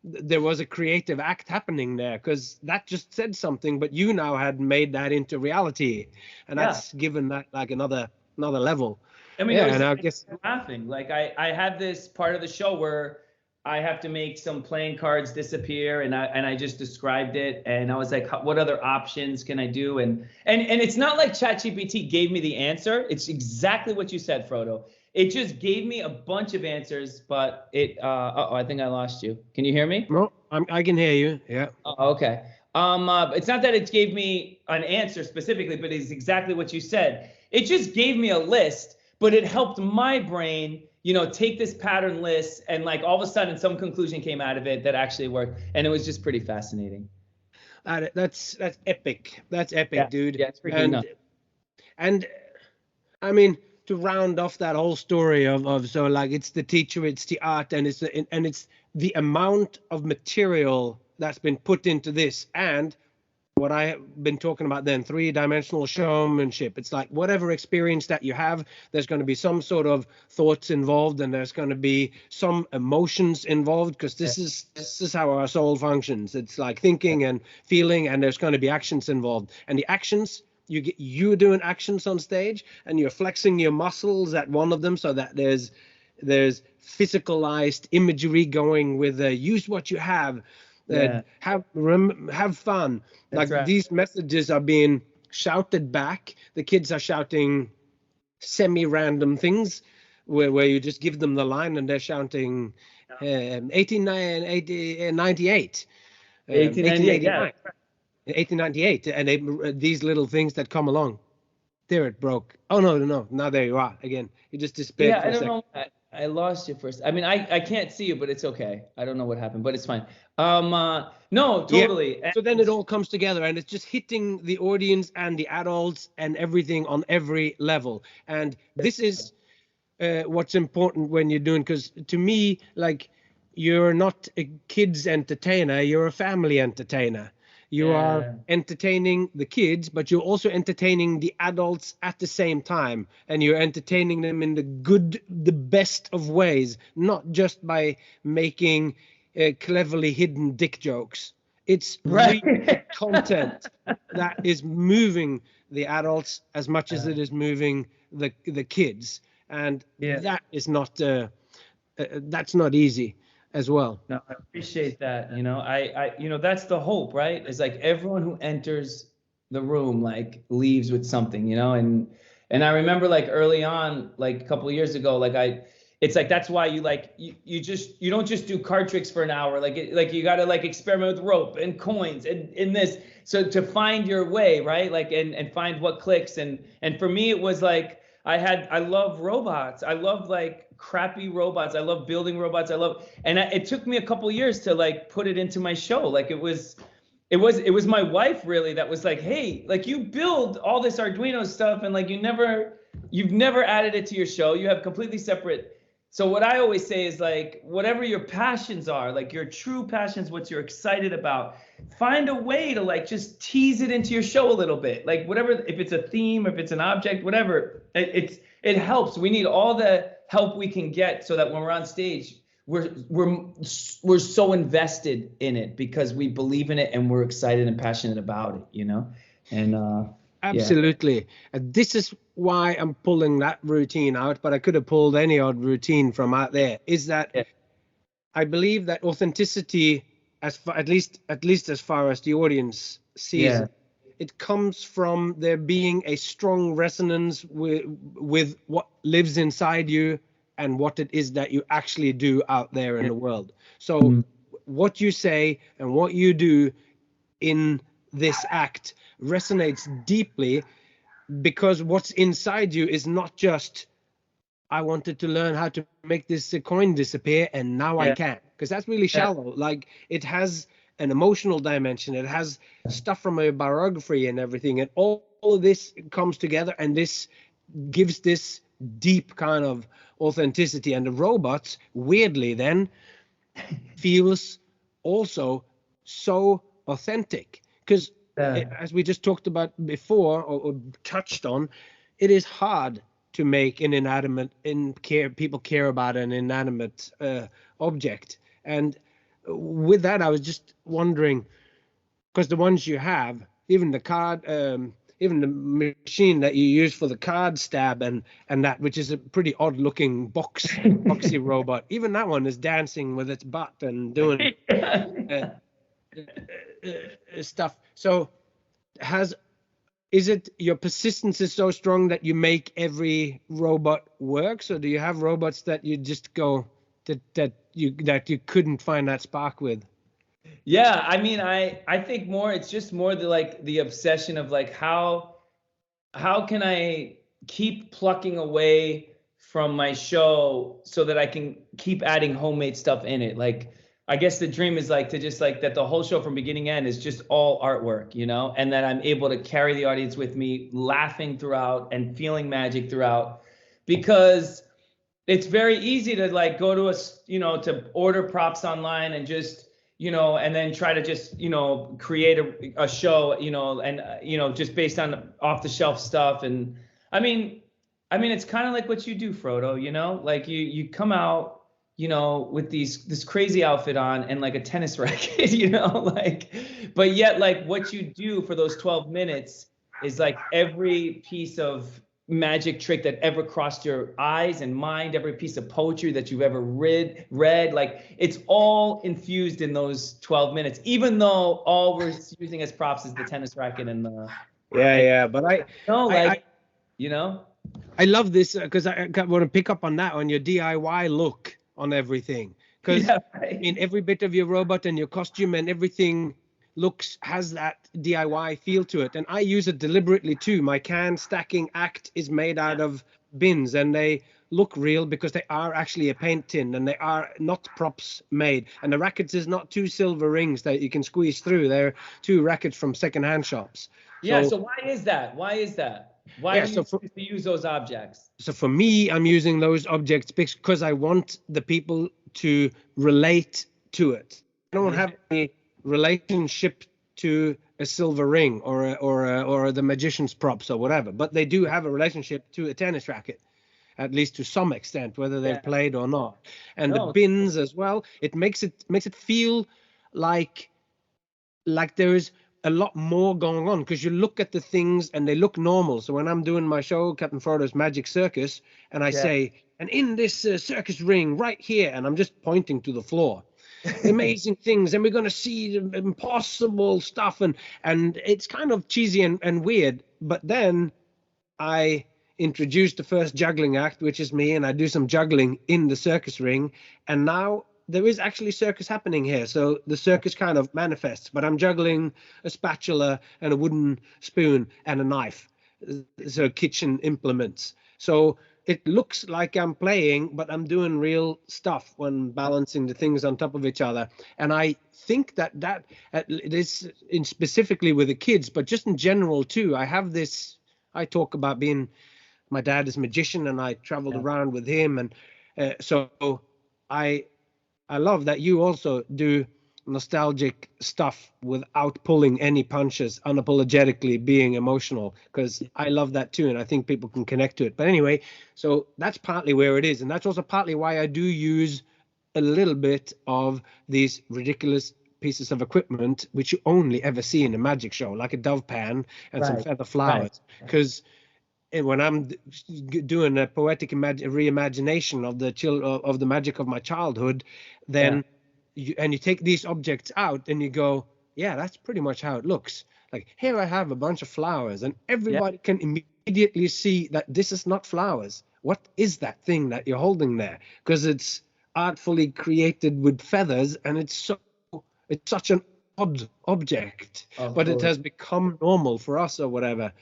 there was a creative act happening there, because that just said something, but you now had made that into reality, and that's given that like another level. I mean, and I guess laughing. Like I had this part of the show where I have to make some playing cards disappear, and I just described it, and I was like, what other options can I do? And it's not like ChatGPT gave me the answer. It's exactly what you said, Frodo. It just gave me a bunch of answers, but it I think I lost you. Can you hear me? No, I can hear you. Yeah. Okay. It's not that it gave me an answer specifically, but it's exactly what you said. It just gave me a list, but it helped my brain, you know, take this pattern list, and like all of a sudden some conclusion came out of it that actually worked, and it was just pretty fascinating. That's epic. That's epic, dude. Yeah, it's freaking nuts. And I mean, to round off that whole story of so like it's the teacher, it's the art, and it's the amount of material that's been put into this, and what I have been talking about then, 3-dimensional showmanship. It's like whatever experience that you have, there's going to be some sort of thoughts involved, and there's going to be some emotions involved, because this is how our soul functions. It's like thinking and feeling, and there's going to be actions involved, and the actions. You're doing actions on stage, and you're flexing your muscles at one of them, so that there's physicalized imagery going with use what you have, have fun. That's like right. These messages are being shouted back. The kids are shouting semi-random things where you just give them the line and they're shouting 1898. 1898. Yeah. 1898, and these little things that come along. There it broke. Oh no! Now there you are again. You just disappeared. Yeah, I don't know. I lost you first. I mean, I can't see you, but it's okay. I don't know what happened, but it's fine. No, totally. Yeah. So then it all comes together, and it's just hitting the audience and the adults and everything on every level. And this is what's important when you're doing, because to me, like, you're not a kids entertainer, you're a family entertainer. You are entertaining the kids, but you're also entertaining the adults at the same time. And you're entertaining them in the best of ways, not just by making cleverly hidden dick jokes. It's real content that is moving the adults as much as it is moving the kids. And that is not, that's not easy as well. No, I appreciate that. You know, I that's the hope, right? Is like everyone who enters the room like leaves with something, you know. And I remember like early on, like a couple of years ago, like it's like that's why you don't just do card tricks for an hour. Like you got to like experiment with rope and coins and in this, so to find your way, right? Like and find what clicks. And for me it was like I love robots. I love like crappy robots. I love building robots. It took me a couple years to like put it into my show. Like it was my wife really that was like, hey, like you build all this Arduino stuff and like you've never added it to your show. You have completely separate. So what I always say is like, whatever your passions are, like your true passions, what you're excited about, find a way to like just tease it into your show a little bit. Like whatever, if it's a theme, if it's an object, whatever, it helps. We need all the help we can get so that when we're on stage, we're so invested in it because we believe in it and we're excited and passionate about it, you know? And absolutely. This is why I'm pulling that routine out, but I could have pulled any odd routine from out there, is that I believe that authenticity, as far, at least as far as the audience sees it, it comes from there being a strong resonance with what lives inside you and what it is that you actually do out there in the world. So what you say and what you do in this act resonates deeply, because what's inside you is not just, I wanted to learn how to make this coin disappear and now I can, because that's really shallow. Like, it has an emotional dimension, it has stuff from a biography and everything, and all of this comes together, and this gives this deep kind of authenticity. And the robots, weirdly, then feels also so authentic, because as we just talked about before, or touched on, it is hard to make an inanimate, people care about an inanimate object. And with that, I was just wondering, because the ones you have, even the card, even the machine that you use for the card stab and that, which is a pretty odd looking boxy robot, even that one is dancing with its butt and doing stuff. So is it your persistence is so strong that you make every robot work? So do you have robots that you just go that you couldn't find that spark with? Yeah, I mean, I think it's just more the obsession of like how can I keep plucking away from my show so that I can keep adding homemade stuff in it. Like, I guess the dream is like to just like that the whole show from beginning to end is just all artwork, you know, and that I'm able to carry the audience with me, laughing throughout and feeling magic throughout, because it's very easy to like go to to order props online and just, and then try to just, create a show, and, just based on off the shelf stuff. And I mean, it's kind of like what you do, Frodo, like you come out, with this crazy outfit on and like a tennis racket, but yet like what you do for those 12 minutes is like every piece of magic trick that ever crossed your eyes and mind, every piece of poetry that you've ever read, like it's all infused in those 12 minutes, even though all we're using as props is the tennis racket and the but I love this because I want to pick up on that, on your DIY look on everything, because I mean every bit of your robot and your costume and everything has that DIY feel to it, and I use it deliberately too. My can stacking act is made out of bins, and they look real because they are actually a paint tin and they are not props made, and the rackets is not 2 silver rings that you can squeeze through. They're 2 rackets from secondhand shops. So why is that? Why do you use those objects? So for me, I'm using those objects because I want the people to relate to it. I don't have any relationship to a silver ring or the magician's props or whatever, but they do have a relationship to a tennis racket, at least to some extent, whether they've played or not. And the bins as well, it makes it feel like there is a lot more going on, because you look at the things and they look normal. So when I'm doing my show, Captain Frodo's Magic Circus, and I say, and in this circus ring right here, and I'm just pointing to the floor, amazing things, and we're going to see the impossible stuff, and it's kind of cheesy and weird. But then I introduce the first juggling act, which is me, and I do some juggling in the circus ring, and now there is actually circus happening here. So the circus kind of manifests, but I'm juggling a spatula and a wooden spoon and a knife, so kitchen implements. So it looks like I'm playing, but I'm doing real stuff when balancing the things on top of each other. And I think that this in specifically with the kids, but just in general too, I talk about being, my dad is a magician and I traveled around with him. And so I love that you also do nostalgic stuff without pulling any punches, unapologetically being emotional, because I love that too, and I think people can connect to it. But anyway, so that's partly where it is, and that's also partly why I do use a little bit of these ridiculous pieces of equipment which you only ever see in a magic show, like a dove pan and some feather flowers. Because when I'm doing a poetic reimagination of the magic of my childhood, then you take these objects out and you go, yeah, that's pretty much how it looks. Like, here I have a bunch of flowers, and everybody can immediately see that this is not flowers. What is that thing that you're holding there? Because it's artfully created with feathers, and it's such an odd object, but it has become normal for us or whatever.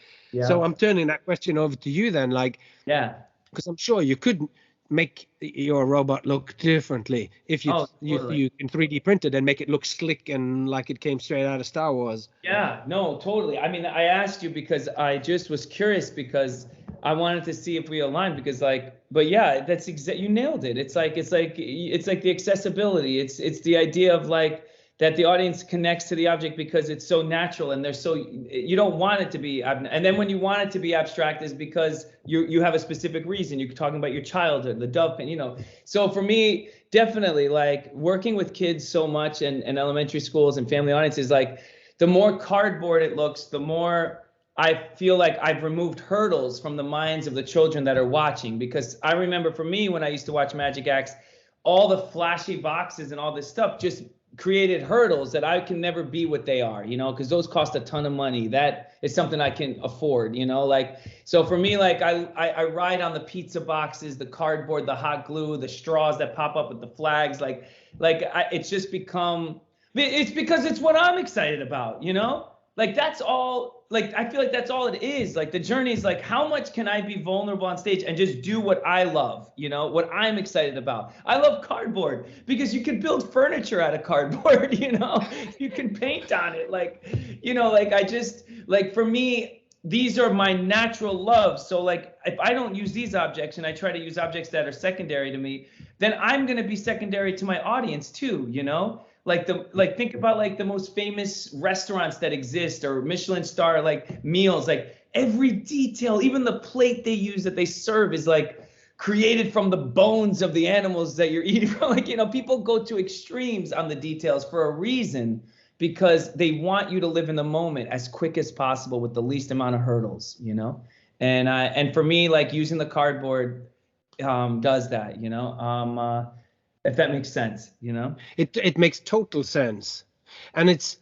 So I'm turning that question over to you then, like, because I'm sure you could make your robot look differently if you can 3D print it and make it look slick and like it came straight out of Star Wars. Yeah, no, totally. I mean, I asked you because I just was curious, because I wanted to see if we aligned, because but yeah, that's you nailed it. It's like the accessibility. It's the idea of like that the audience connects to the object because it's so natural, and you don't want it to be, and then when you want it to be abstract is because you have a specific reason. You're talking about your childhood, the dove pen, So for me, definitely, like, working with kids so much and elementary schools and family audiences, like, the more cardboard it looks, the more I feel like I've removed hurdles from the minds of the children that are watching. Because I remember for me, when I used to watch Magic Acts, all the flashy boxes and all this stuff just created hurdles that I can never be what they are, because those cost a ton of money. That is something I can afford, like, so for me, like, I ride on the pizza boxes, the cardboard, the hot glue, the straws that pop up with the flags, it's just become, it's because it's what I'm excited about, like, that's all, like, I feel like that's all it is. Like, the journey is like, how much can I be vulnerable on stage and just do what I love, what I'm excited about. I love cardboard because you can build furniture out of cardboard, you can paint on it. Like, I just, like, for me, these are my natural loves. So, like, if I don't use these objects and I try to use objects that are secondary to me, then I'm going to be secondary to my audience too, Like, think about, like, the most famous restaurants that exist, or Michelin star, like, meals, like, every detail, even the plate they use that they serve is, like, created from the bones of the animals that you're eating from. Like, people go to extremes on the details for a reason, because they want you to live in the moment as quick as possible with the least amount of hurdles, and for me, like, using the cardboard does that, if that makes sense, It makes total sense. And it's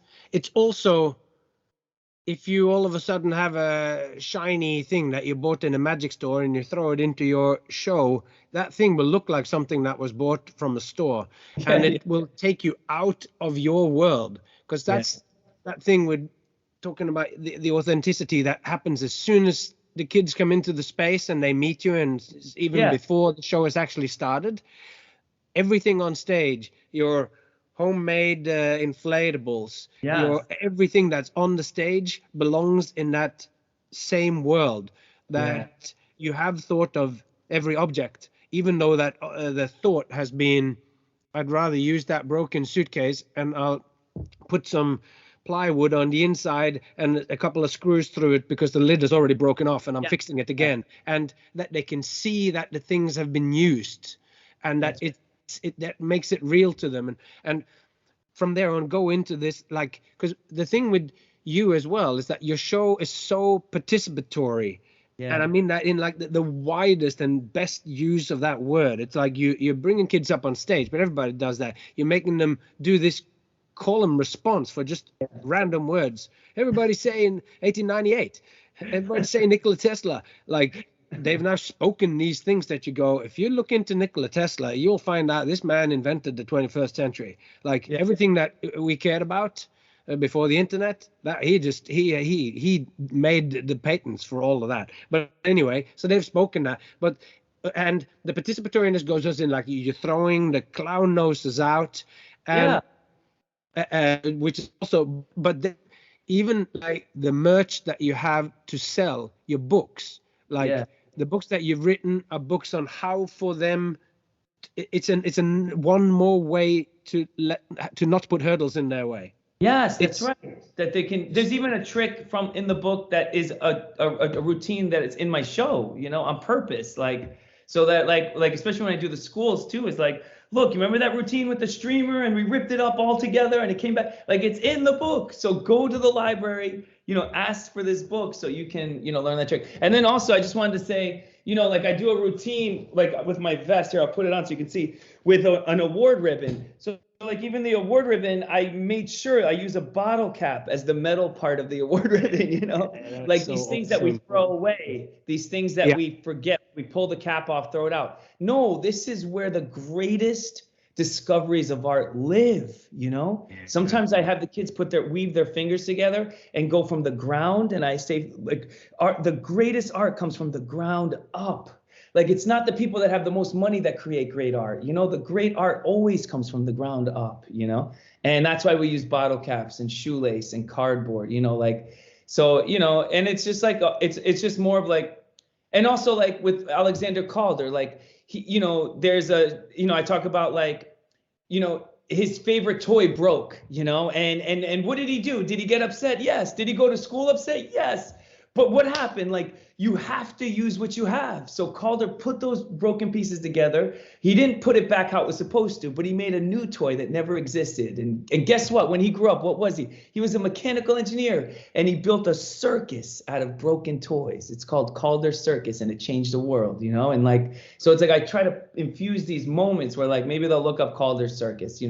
also, if you all of a sudden have a shiny thing that you bought in a magic store and you throw it into your show, that thing will look like something that was bought from a store, and it will take you out of your world, because that's that thing with talking about the authenticity that happens as soon as the kids come into the space and they meet you, and even before the show has actually started. Everything on stage, your homemade inflatables, your everything that's on the stage belongs in that same world that you have thought of every object, even though that the thought has been, I'd rather use that broken suitcase and I'll put some plywood on the inside and a couple of screws through it because the lid is already broken off and I'm fixing it again. And that they can see that the things have been used, and that that makes it real to them, and from there on go into this, like, because the thing with you as well is that your show is so participatory, and I mean that in, like, the widest and best use of that word. It's like you're bringing kids up on stage, but everybody does that. You're making them do this call and response for just random words. Everybody saying 1898, everybody saying Nikola Tesla, like, they've now spoken these things that you go, if you look into Nikola Tesla, you'll find out this man invented the 21st century. Like, everything that we cared about before the internet, that he made the patents for all of that. But anyway, so they've spoken that. But and the participatoriness goes just in, like, you're throwing the clown noses out, and which is also, but then, even like the merch that you have to sell, your books, like the books that you've written are books on how for them. It's one more way to not put hurdles in their way. Yes, that's right. That they can. There's even a trick from in the book that is a routine that is in my show, on purpose, like, so that like especially when I do the schools too, is like look, you remember that routine with the streamer and we ripped it up all together and it came back? Like, it's in the book. So go to the library, ask for this book so you can, learn that trick. And then also, I just wanted to say, like I do a routine, like with my vest here, I'll put it on so you can see, with an award ribbon. So like even the award ribbon, I made sure I use a bottle cap as the metal part of the award ribbon, like so these things that we throw away, these things that we forget, we pull the cap off, throw it out. No, this is where the greatest discoveries of art live, Sometimes I have the kids weave their fingers together and go from the ground, and I say, like, the greatest art comes from the ground up. Like, it's not the people that have the most money that create great art. The great art always comes from the ground up, and that's why we use bottle caps and shoelace and cardboard, so, and it's just like, it's just more of like, and also like with Alexander Caulder, like, he, there's I talk about like, his favorite toy broke, and what did he do? Did he get upset? Yes. Did he go to school upset? Yes. But what happened? Like, you have to use what you have. So Calder put those broken pieces together. He didn't put it back how it was supposed to, but he made a new toy that never existed. And guess what? When he grew up, what was he? He was a mechanical engineer, and he built a circus out of broken toys. It's called Calder Circus, and it changed the world, And like, so it's like I try to infuse these moments where like maybe they'll look up Calder Circus,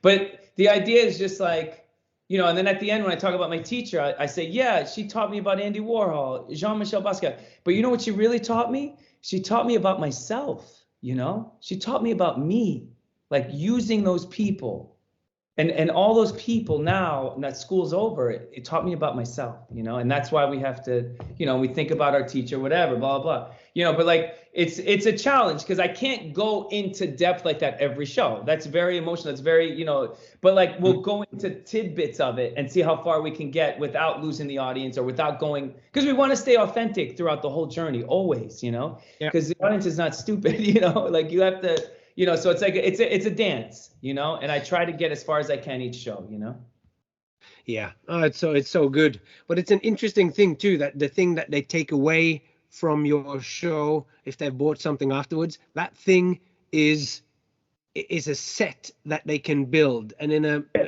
but the idea is just like, and then at the end, when I talk about my teacher, I say, yeah, she taught me about Andy Warhol, Jean-Michel Basquiat. But you know what she really taught me? She taught me about myself, She taught me about me, like using those people. And all those people now that school's over, it taught me about myself, and that's why we have to, we think about our teacher, whatever, blah, blah, but like, it's a challenge because I can't go into depth like that every show. That's very emotional. That's very, but like, we'll go into tidbits of it and see how far we can get without losing the audience or without going, because we want to stay authentic throughout the whole journey, always, because the audience is not stupid, like you have to, so it's like, it's a dance, and I try to get as far as I can each show, Yeah, it's so good. But it's an interesting thing too, that the thing that they take away from your show, if they've bought something afterwards, that thing is a set that they can build. And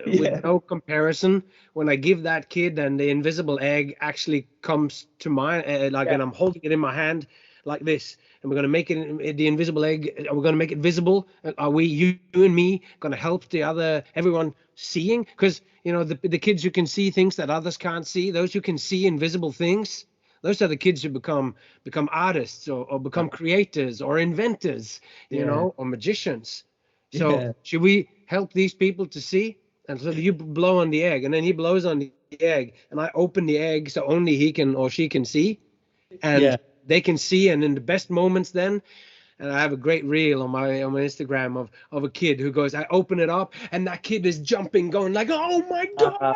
with no comparison, when I give that kid and the invisible egg actually comes to mind, and I'm holding it in my hand like this, and we're going to make it the invisible egg. We're going to make it visible. Are we, you and me, going to help everyone seeing? Because the kids who can see things that others can't see, those who can see invisible things, those are the kids who become artists or become creators or inventors, or magicians. So should we help these people to see? And so you blow on the egg, and then he blows on the egg, and I open the egg so only he can or she can see, and they can see. And in the best moments, then, and I have a great reel on my Instagram of a kid who goes, I open it up, and that kid is jumping, going like, oh my God.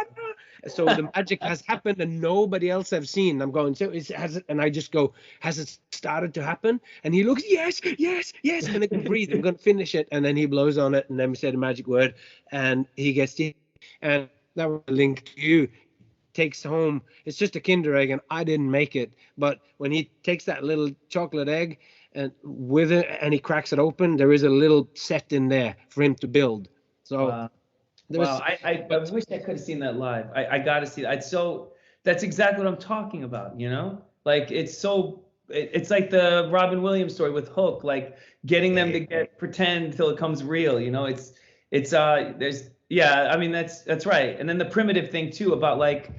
So the magic has happened and nobody else have seen. I'm going, and I just go, has it started to happen? And he looks, yes, and I can breathe. I'm going to finish it. And then he blows on it, and then we say the magic word, and he gets the, and that was a link to you. Takes home, it's just a Kinder egg, and I didn't make it. But when he takes that little chocolate egg and with it, and he cracks it open, there is a little set in there for him to build. So. Wow. I wish I could have seen that live. I got to see that. That's exactly what I'm talking about, Like, it's like the Robin Williams story with Hook, like getting them to pretend till it comes real, I mean, that's right. And then the primitive thing too about like,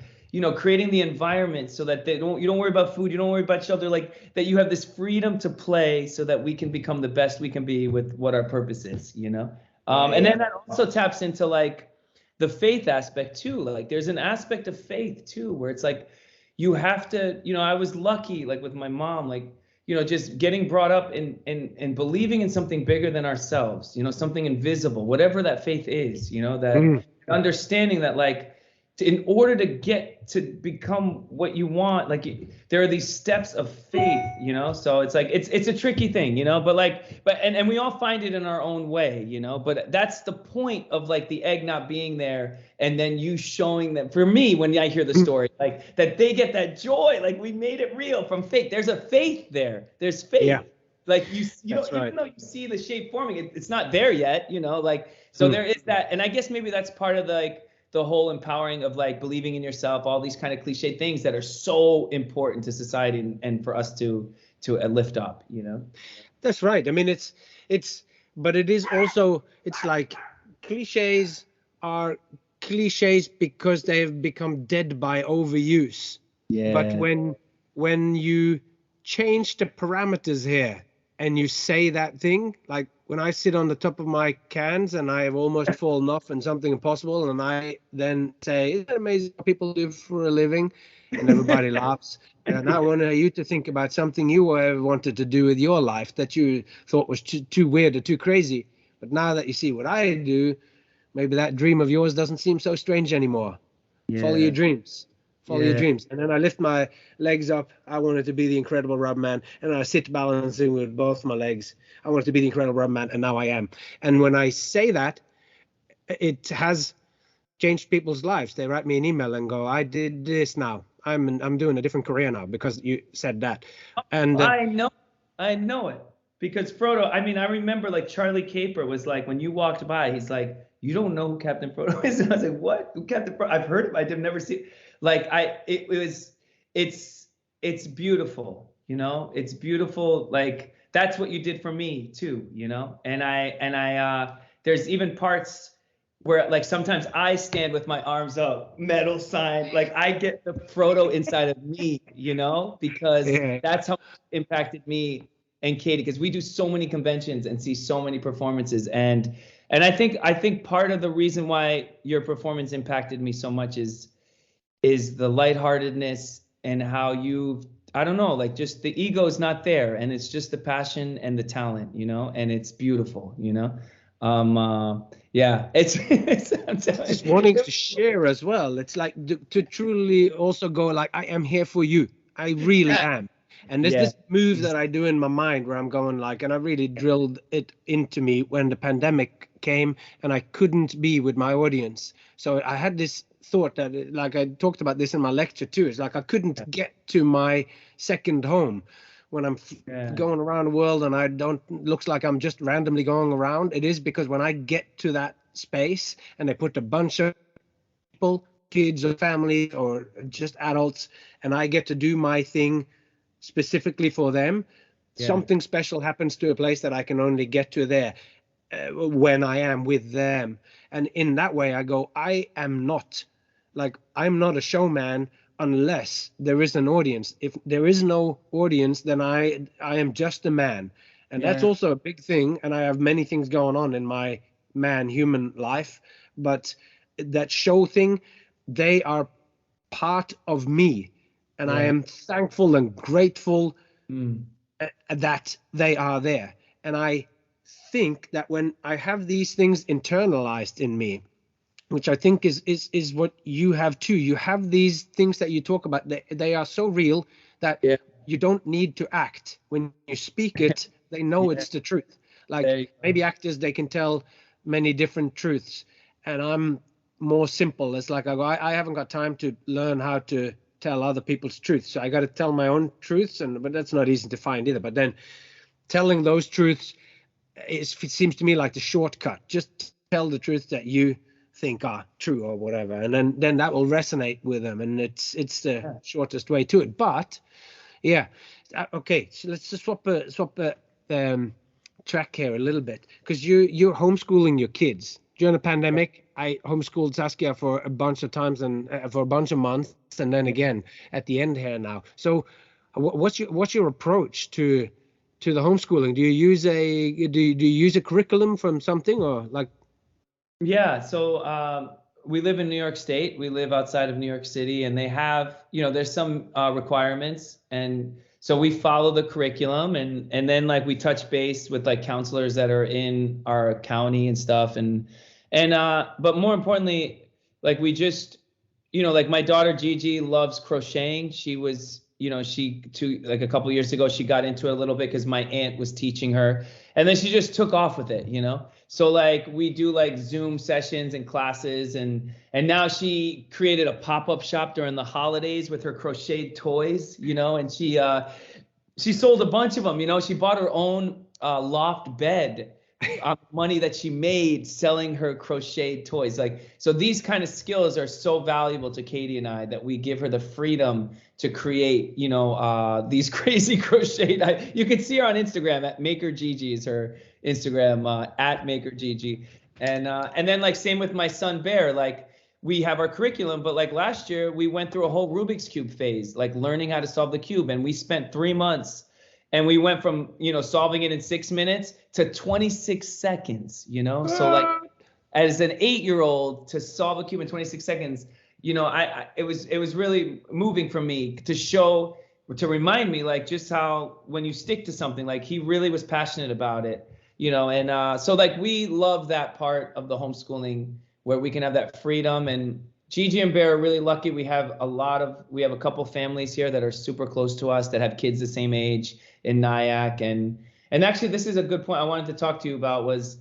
creating the environment so that you don't worry about food, you don't worry about shelter, like that you have this freedom to play so that we can become the best we can be with what our purpose is, And then that also taps into like the faith aspect too. Like there's an aspect of faith too, where it's like, you have to, I was lucky, like with my mom, like, just getting brought up in believing in something bigger than ourselves, something invisible, whatever that faith is, that understanding that like, in order to get to become what you want, like there are these steps of faith, so it's like, it's a tricky thing, and we all find it in our own way, but that's the point of like the egg not being there. And then you showing them, for me, when I hear the story, like that they get that joy, like we made it real from faith. There's a faith there. There's faith. Like you That's don't, right. even though you see the shape forming, it's not there yet, you know, like, so there is that. And I guess maybe that's part of the whole empowering of like believing in yourself, all these kind of cliche things that are so important to society and for us to lift up, you know? That's right. I mean, but it is also, it's like cliches are cliches because they've become dead by overuse. But Yeah. when you change the parameters here and you say that thing, like when I sit on the top of my cans and I have almost fallen off and something impossible, and I then say, "Isn't it amazing what people do for a living?" and everybody laughs. And I want you to think about something you ever wanted to do with your life that you thought was too weird or too crazy. But now that you see what I do, maybe that dream of yours doesn't seem so strange anymore. Follow your dreams. Follow your dreams. And then I lift my legs up. I wanted to be the incredible rubber man. And I sit balancing with both my legs. I wanted to be the incredible rubber man, and now I am. And when I say that, it has changed people's lives. They write me an email and go, "I did this now. I'm doing a different career now because you said that." And I know it. Because Frodo, I mean, I remember like Charlie Caper was like, when you walked by, he's like, "You don't know who Captain Frodo is?" And I was like, "What? Who Captain Frodo? I've heard him. I've never seen." Like it's beautiful, you know. It's beautiful. Like that's what you did for me too, you know. And there's even parts where like sometimes I stand with my arms up, metal sign, like I get the Frodo inside of me, you know, because that's how it impacted me and Katie, because we do so many conventions and see so many performances, and I think part of the reason why your performance impacted me so much is the lightheartedness and how I don't know, like just the ego is not there, and it's just the passion and the talent, you know, and it's beautiful, you know. Yeah, it's I'm just wanting to share as well. It's like to truly also go like, I am here for you. I really am. And there's this move that I do in my mind where I'm going like, and I really drilled it into me when the pandemic came and I couldn't be with my audience. So I had this thought that, like I talked about this in my lecture too, it's like I couldn't get to my second home when I'm going around the world and I looks like I'm just randomly going around. It is because when I get to that space and they put a bunch of people, kids or families or just adults, and I get to do my thing specifically for them, something special happens to a place that I can only get to there when I am with them. And in that way I go, I'm not a showman unless there is an audience. If there is no audience, then I am just a man. And that's also a big thing. And I have many things going on in my human life, but that show thing, they are part of me. And I am thankful and grateful that they are there. And I think that when I have these things internalized in me, which I think is what you have too. You have these things that you talk about. They are so real that you don't need to act. When you speak it, they know it's the truth. Like maybe actors, they can tell many different truths. And I'm more simple. It's like I haven't got time to learn how to tell other people's truths. So I got to tell my own truths, but that's not easy to find either. But then telling those truths, it seems to me like the shortcut. Just tell the truth that you think are true or whatever, and then that will resonate with them, and it's the shortest way to it. But okay, so let's just swap track here a little bit, because you're homeschooling your kids during the pandemic. I homeschooled Saskia for a bunch of times and for a bunch of months, and then again at the end here now. So what's your approach to the homeschooling? Do you use a curriculum from something, or like? Yeah, so we live in New York State. We live outside of New York City, and they have, there's some requirements, and so we follow the curriculum, and then like we touch base with like counselors that are in our county and stuff, and but more importantly, like we just, like my daughter Gigi loves crocheting. She was, like a couple of years ago, she got into it a little bit because my aunt was teaching her, and then she just took off with it, So like we do like Zoom sessions and classes, and now she created a pop-up shop during the holidays with her crocheted toys, and She sold a bunch of them. You know, she bought her own loft bed, money that she made selling her crocheted toys. Like, so these kind of skills are so valuable to Katie and I that we give her the freedom to create, you know, these crazy crocheted. You can see her on Instagram at Maker Gigi is her Instagram, at Maker Gigi. And then like same with my son Bear, like we have our curriculum, but like last year we went through a whole Rubik's Cube phase, like learning how to solve the cube. And we spent 3 months and we went from, you know, solving it in 6 minutes to 26 seconds, you know? So like as an 8-year-old to solve a cube in 26 seconds, you know, it was really moving for me to remind me like just how when you stick to something, like he really was passionate about it, you know? And so like we love that part of the homeschooling where we can have that freedom. And Gigi and Bear are really lucky. We have a couple families here that are super close to us that have kids the same age in Nyack. And actually, this is a good point I wanted to talk to you about was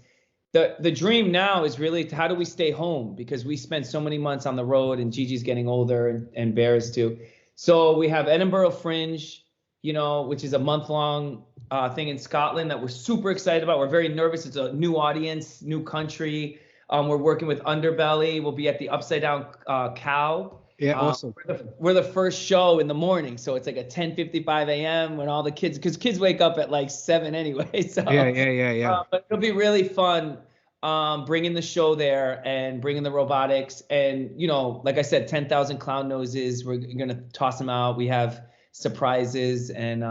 the dream now is really how do we stay home? Because we spend so many months on the road and Gigi's getting older and Bear is too. So we have Edinburgh Fringe, you know, which is a month-long thing in Scotland that we're super excited about. We're very nervous. It's a new audience, new country. We're working with Underbelly. We'll be at the Upside Down Cow. Yeah, awesome. We're the first show in the morning, so it's like a 10:55 a.m. when all the kids, because kids wake up at like 7 anyway. So yeah. But it'll be really fun bringing the show there and bringing the robotics. And, you know, like I said, 10,000 clown noses. We're going to toss them out. We have surprises and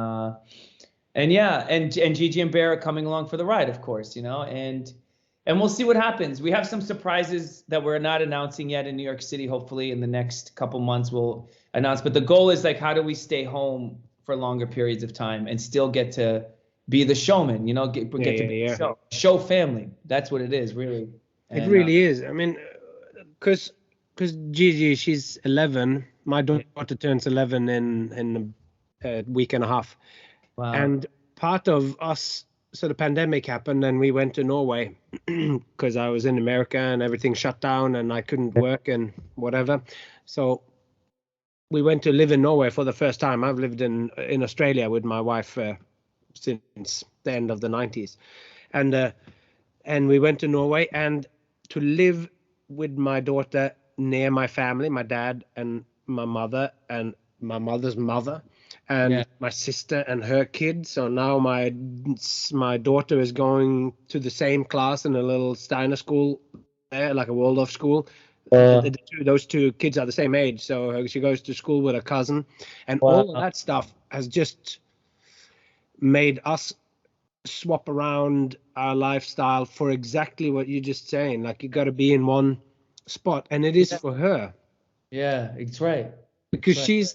Gigi and Bear are coming along for the ride, of course, you know, and we'll see what happens. We have some surprises that we're not announcing yet in New York City. Hopefully in the next couple months we'll announce. But the goal is like, how do we stay home for longer periods of time and still get to be the showman, you know, get to be the show family. That's what it is, really. And, it really is. I mean, because Gigi, she's 11. My daughter turns 11 in a week and a half. Wow. And part of us, so the pandemic happened and we went to Norway because I was in America and everything shut down and I couldn't work and whatever. So we went to live in Norway for the first time. I've lived in Australia with my wife since the end of the 90s. And we went to Norway and to live with my daughter near my family, my dad and my mother and my mother's mother. And my sister and her kids. So now my daughter is going to the same class in a little Steiner school there, like a Waldorf school. Those two kids are the same age. So she goes to school with her cousin. And all of that stuff has just made us swap around our lifestyle for exactly what you're just saying. Like you got to be in one spot. And it is for her. Yeah, it's right. Because she's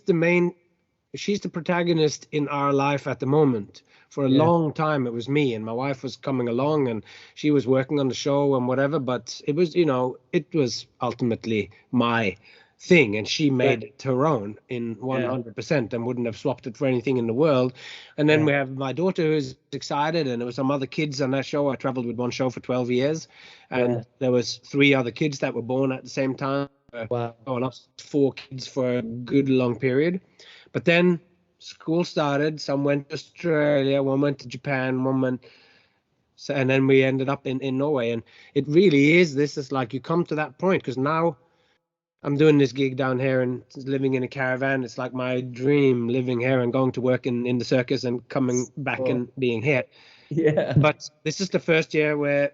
the protagonist in our life at the moment. For a long time, it was me and my wife was coming along and she was working on the show and whatever. But it was, you know, it was ultimately my thing and she made it her own in 100% and wouldn't have swapped it for anything in the world. And then we have my daughter who's excited and there were some other kids on that show. I traveled with one show for 12 years and there was 3 other kids that were born at the same time. Wow. I lost 4 kids for a good long period. But then school started. Some went to Australia, one went to Japan, and then we ended up in Norway. And it really is. This is like you come to that point because now I'm doing this gig down here and living in a caravan. It's like my dream, living here and going to work in the circus and coming back and being here. Yeah. But this is the first year where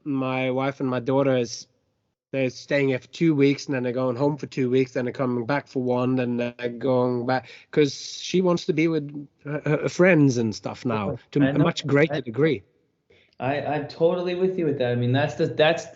my wife and my daughter they're staying here for 2 weeks and then they're going home for 2 weeks, then they're coming back for 1, then they're going back because she wants to be with her friends and stuff now to a much greater degree. I'm totally with you with that. I mean, that's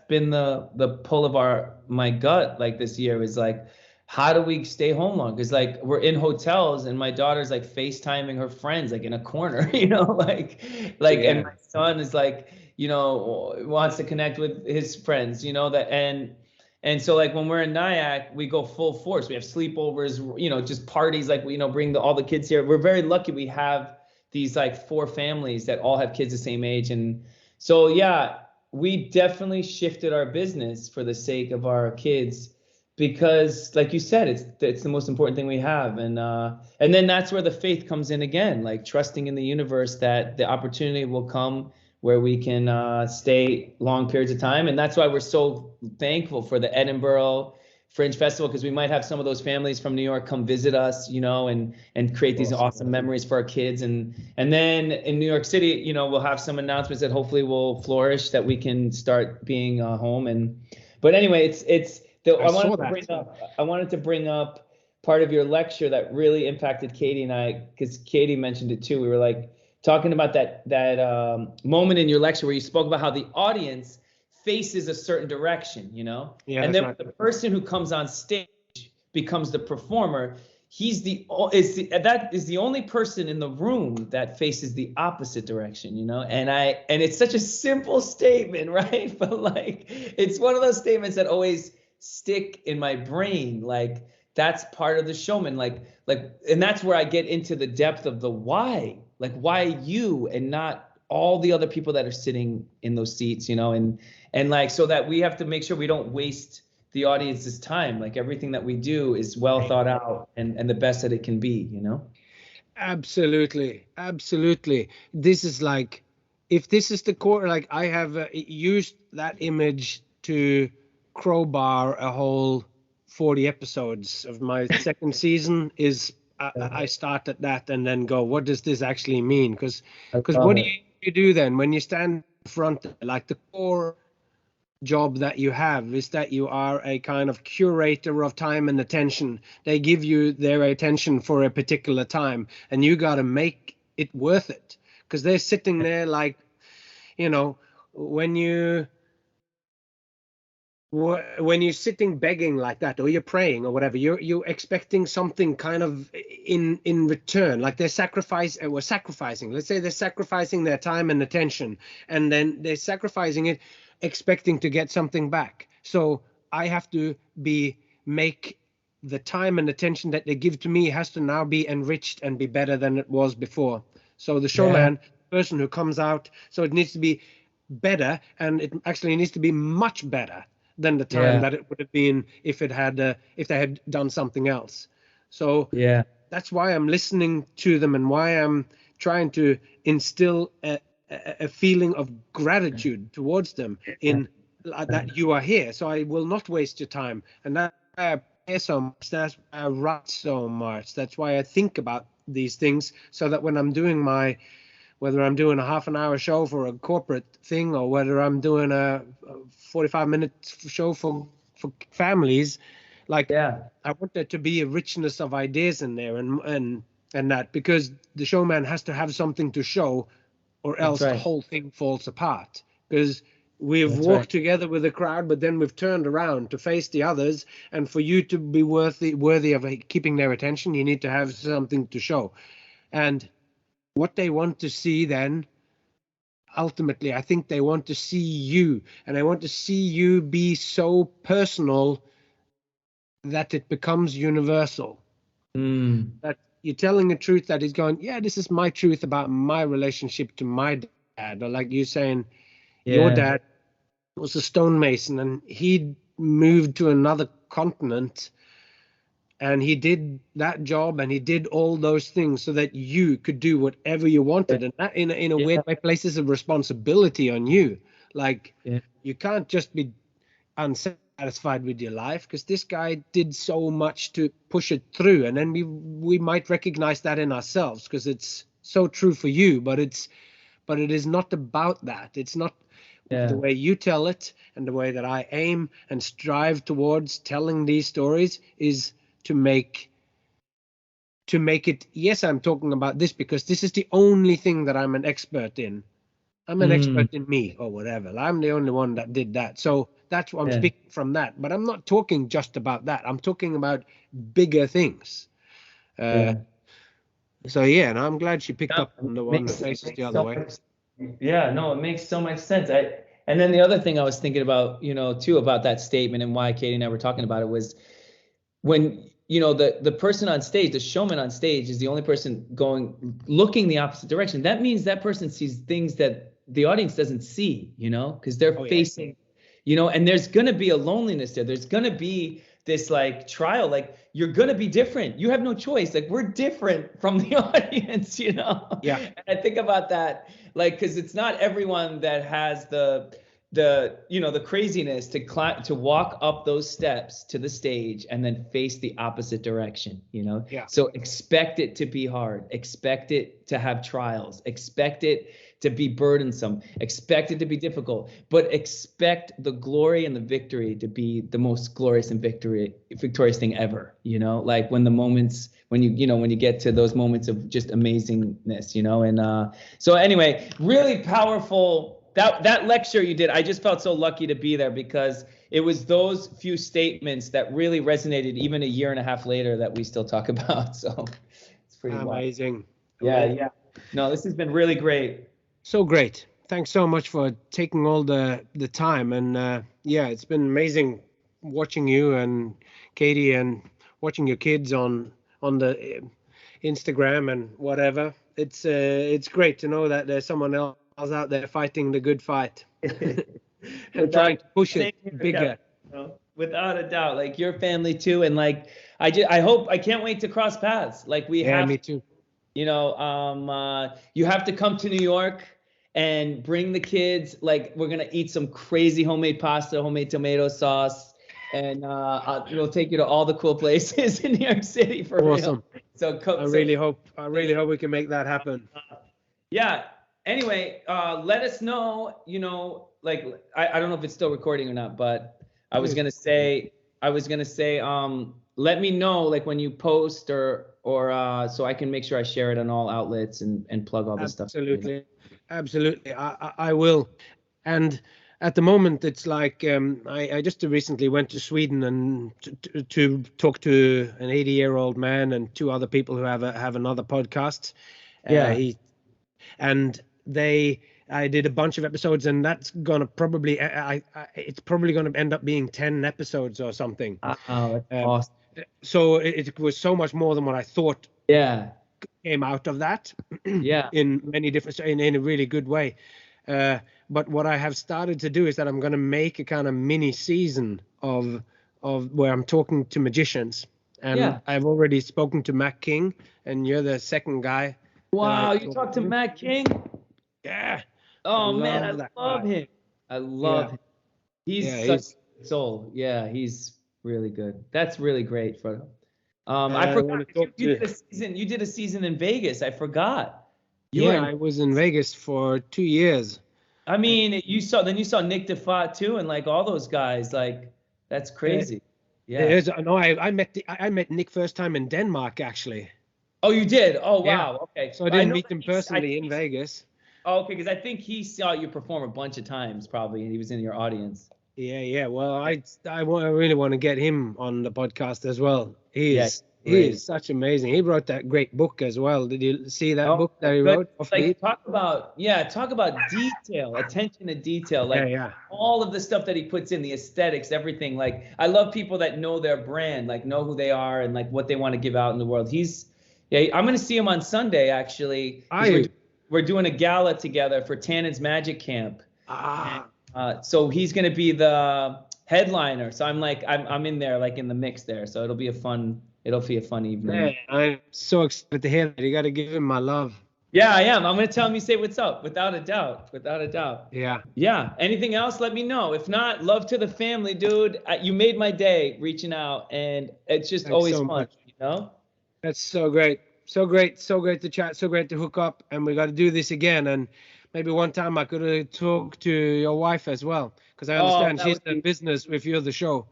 been the pull of my gut like this year is like, how do we stay home long? Because like we're in hotels and my daughter's like FaceTiming her friends like in a corner, you know, and my son is like, you know, wants to connect with his friends, you know, that and so like when we're in Nyack, we go full force. We have sleepovers, you know, just parties, like, you know, bring all the kids here. We're very lucky we have these like 4 families that all have kids the same age. And so, yeah, we definitely shifted our business for the sake of our kids. because like you said, it's the most important thing we have. And then that's where the faith comes in again, like trusting in the universe that the opportunity will come where we can stay long periods of time. And that's why we're so thankful for the Edinburgh Fringe Festival, because we might have some of those families from New York come visit us, and create these awesome memories for our kids. And then in New York City, we'll have some announcements that hopefully will flourish, that we can start being home. But anyway, I wanted to bring up part of your lecture that really impacted Katie and I, because Katie mentioned it too. We were like talking about that moment in your lecture where you spoke about how the audience faces a certain direction, Yeah, and then the person who comes on stage becomes the performer. That is the only person in the room that faces the opposite direction, and it's such a simple statement, right? But like, it's one of those statements that always stick in my brain. Like, that's part of the showman, like, and that's where I get into the depth of the why, like, why you and not all the other people that are sitting in those seats, and like, so that we have to make sure we don't waste the audience's time. Like, everything that we do is well thought out and the best that it can be, Absolutely. This is like, if this is the core, like, I have used that image to crowbar a whole 40 episodes of my second season. Is I start at that and then go, what does this actually mean? Because what do you do then when you stand in front? Like, the core job that you have is that you are a kind of curator of time and attention. They give you their attention for a particular time, and you got to make it worth it, because they're sitting there like, when you're sitting begging like that, or you're praying or whatever, you're expecting something kind of in return. Like, they're sacrificing. Let's say they're sacrificing their time and attention, and then they're sacrificing it, expecting to get something back. So I have to make the time and attention that they give to me has to now be enriched and be better than it was before. So the showman, person who comes out, so it needs to be better, and it actually needs to be much better than the time that it would have been if they had done something else. So that's why I'm listening to them, and why I'm trying to instill a feeling of gratitude towards them, in that you are here. So I will not waste your time, and that I play so much. That's why I write so much. That's why I think about these things, so that when I'm doing whether I'm doing a half an hour show for a corporate thing, or whether I'm doing a 45-minute show for families, like, I want there to be a richness of ideas in there, and that, because the showman has to have something to show, or else the whole thing falls apart. Because we've walked together with the crowd, but then we've turned around to face the others, and for you to be worthy of keeping their attention, you need to have something to show. And what they want to see then, ultimately, I think they want to see you, and they want to see you be so personal that it becomes universal. That you're telling a truth that is going, this is my truth about my relationship to my dad. Or like you saying, your dad was a stonemason, and he moved to another continent, and he did that job, and he did all those things so that you could do whatever you wanted. And that, in a weird way, places a responsibility on you. Like, you can't just be unsatisfied with your life, because this guy did so much to push it through. And then we might recognize that in ourselves, because it's so true for you, but it is not about that. It's not the way you tell it, and the way that I aim and strive towards telling these stories is to make it, yes, I'm talking about this because this is the only thing that I'm an expert in. I'm an expert in me, or whatever. I'm the only one that did that. So that's what I'm speaking from that. But I'm not talking just about that. I'm talking about bigger things. So and I'm glad she picked up on the one that faces the other way. It makes so much sense. And then the other thing I was thinking about, too, about that statement, and why Katie and I were talking about it, was when, the person on stage, the showman on stage, is the only person looking the opposite direction. That means that person sees things that the audience doesn't see, because they're facing, and there's going to be a loneliness there. There's going to be this like trial, like you're gonna be different. You have no choice. Like we're different from the audience, you know? Yeah. And I think about that, like, because it's not everyone that has the craziness to walk up those steps to the stage and then face the opposite direction, you know? Yeah. So expect it to be hard, expect it to have trials, expect it to be burdensome, expect it to be difficult, but expect the glory and the victory to be the most glorious and victorious thing ever, you know? Like when you get to those moments of just amazingness, you know? And so anyway, really powerful. That lecture you did, I just felt so lucky to be there, because it was those few statements that really resonated even a year and a half later that we still talk about. So it's pretty amazing. Wild. Yeah. No, this has been really great. So great. Thanks so much for taking all the time. And it's been amazing watching you and Katie and watching your kids on the Instagram and whatever. It's great to know that there's someone else out there fighting the good fight and trying to push it bigger. Without a doubt, like your family too, and like I can't wait to cross paths. Like we have. Me too. You know, you have to come to New York and bring the kids. Like we're gonna eat some crazy homemade pasta, homemade tomato sauce, and we'll take you to all the cool places in New York City for awesome. Real. So I really hope we can make that happen. Yeah. Anyway, let us know, you know, like, I don't know if it's still recording or not, but I was going to say, let me know, like, when you post or so I can make sure I share it on all outlets and plug all this stuff. Absolutely. I will. And at the moment, it's like, I just recently went to Sweden and to talk to an 80-year-old man and two other people who have another podcast. Yeah. I did a bunch of episodes, and that's gonna probably it's probably gonna end up being 10 episodes or something. Oh, that's awesome. So it was so much more than what I thought. Yeah. Came out of that. Yeah. In many different in a really good way. But what I have started to do is that I'm gonna make a kind of mini season of where I'm talking to magicians, and I've already spoken to Matt King, and you're the second guy. Wow, you talked to Matt King? Yeah. Oh man, I love him. I love him. He's such a soul. Yeah, he's really good. That's really great for him. I forgot you did a season in Vegas. I forgot. I was in Vegas for 2 years. I mean, you saw Nick DeFat too, and like all those guys. Like that's crazy. Yeah. I met Nick first time in Denmark actually. Oh, you did? Oh, wow. Okay. So I didn't meet him personally in Vegas. Oh, okay, because I think he saw you perform a bunch of times probably, and he was in your audience. Yeah. Well, I really want to get him on the podcast as well. He is such amazing. He wrote that great book as well. Did you see that book that he wrote? Like, talk about detail, attention to detail. Like all of the stuff that he puts in, the aesthetics, everything. Like I love people that know their brand, like know who they are and like what they want to give out in the world. I'm going to see him on Sunday, actually. We're doing a gala together for Tannen's Magic Camp. So he's going to be the headliner. So I'm in there, like in the mix there. So it'll be a fun evening. Man, I'm so excited to hear that. You got to give him my love. Yeah, I am. I'm going to tell him you say what's up, without a doubt. Yeah. Yeah. Anything else, let me know. If not, love to the family, dude. You made my day reaching out, and it's just always so fun, you know? That's so great. So great to chat, so great to hook up, and we got to do this again. And maybe one time I could talk to your wife as well, because I understand she's in business with you, the show.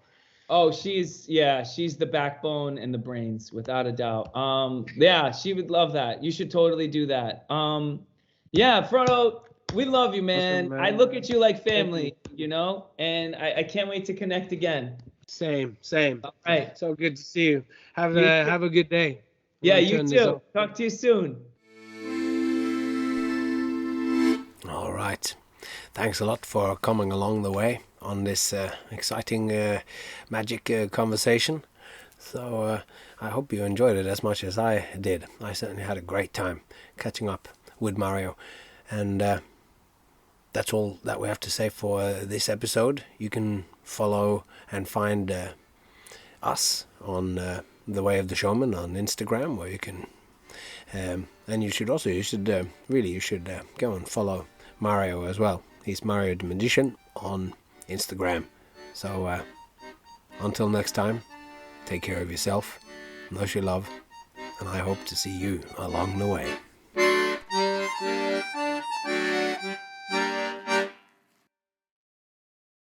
Oh, she's the backbone and the brains, without a doubt. She would love that. You should totally do that. Frodo, we love you, man. I look at you like family, you know, and I can't wait to connect again. Same. All right. So good to see you. Have a good day. Yeah, you too. Talk to you soon. All right. Thanks a lot for coming along the way on this exciting magic conversation. So I hope you enjoyed it as much as I did. I certainly had a great time catching up with Mario. And that's all that we have to say for this episode. You can follow and find us on The Way of the Showman on Instagram, where you can, and you should go and follow Mario as well. He's Mario the Magician on Instagram. So until next time, take care of yourself, those you love, and I hope to see you along the way.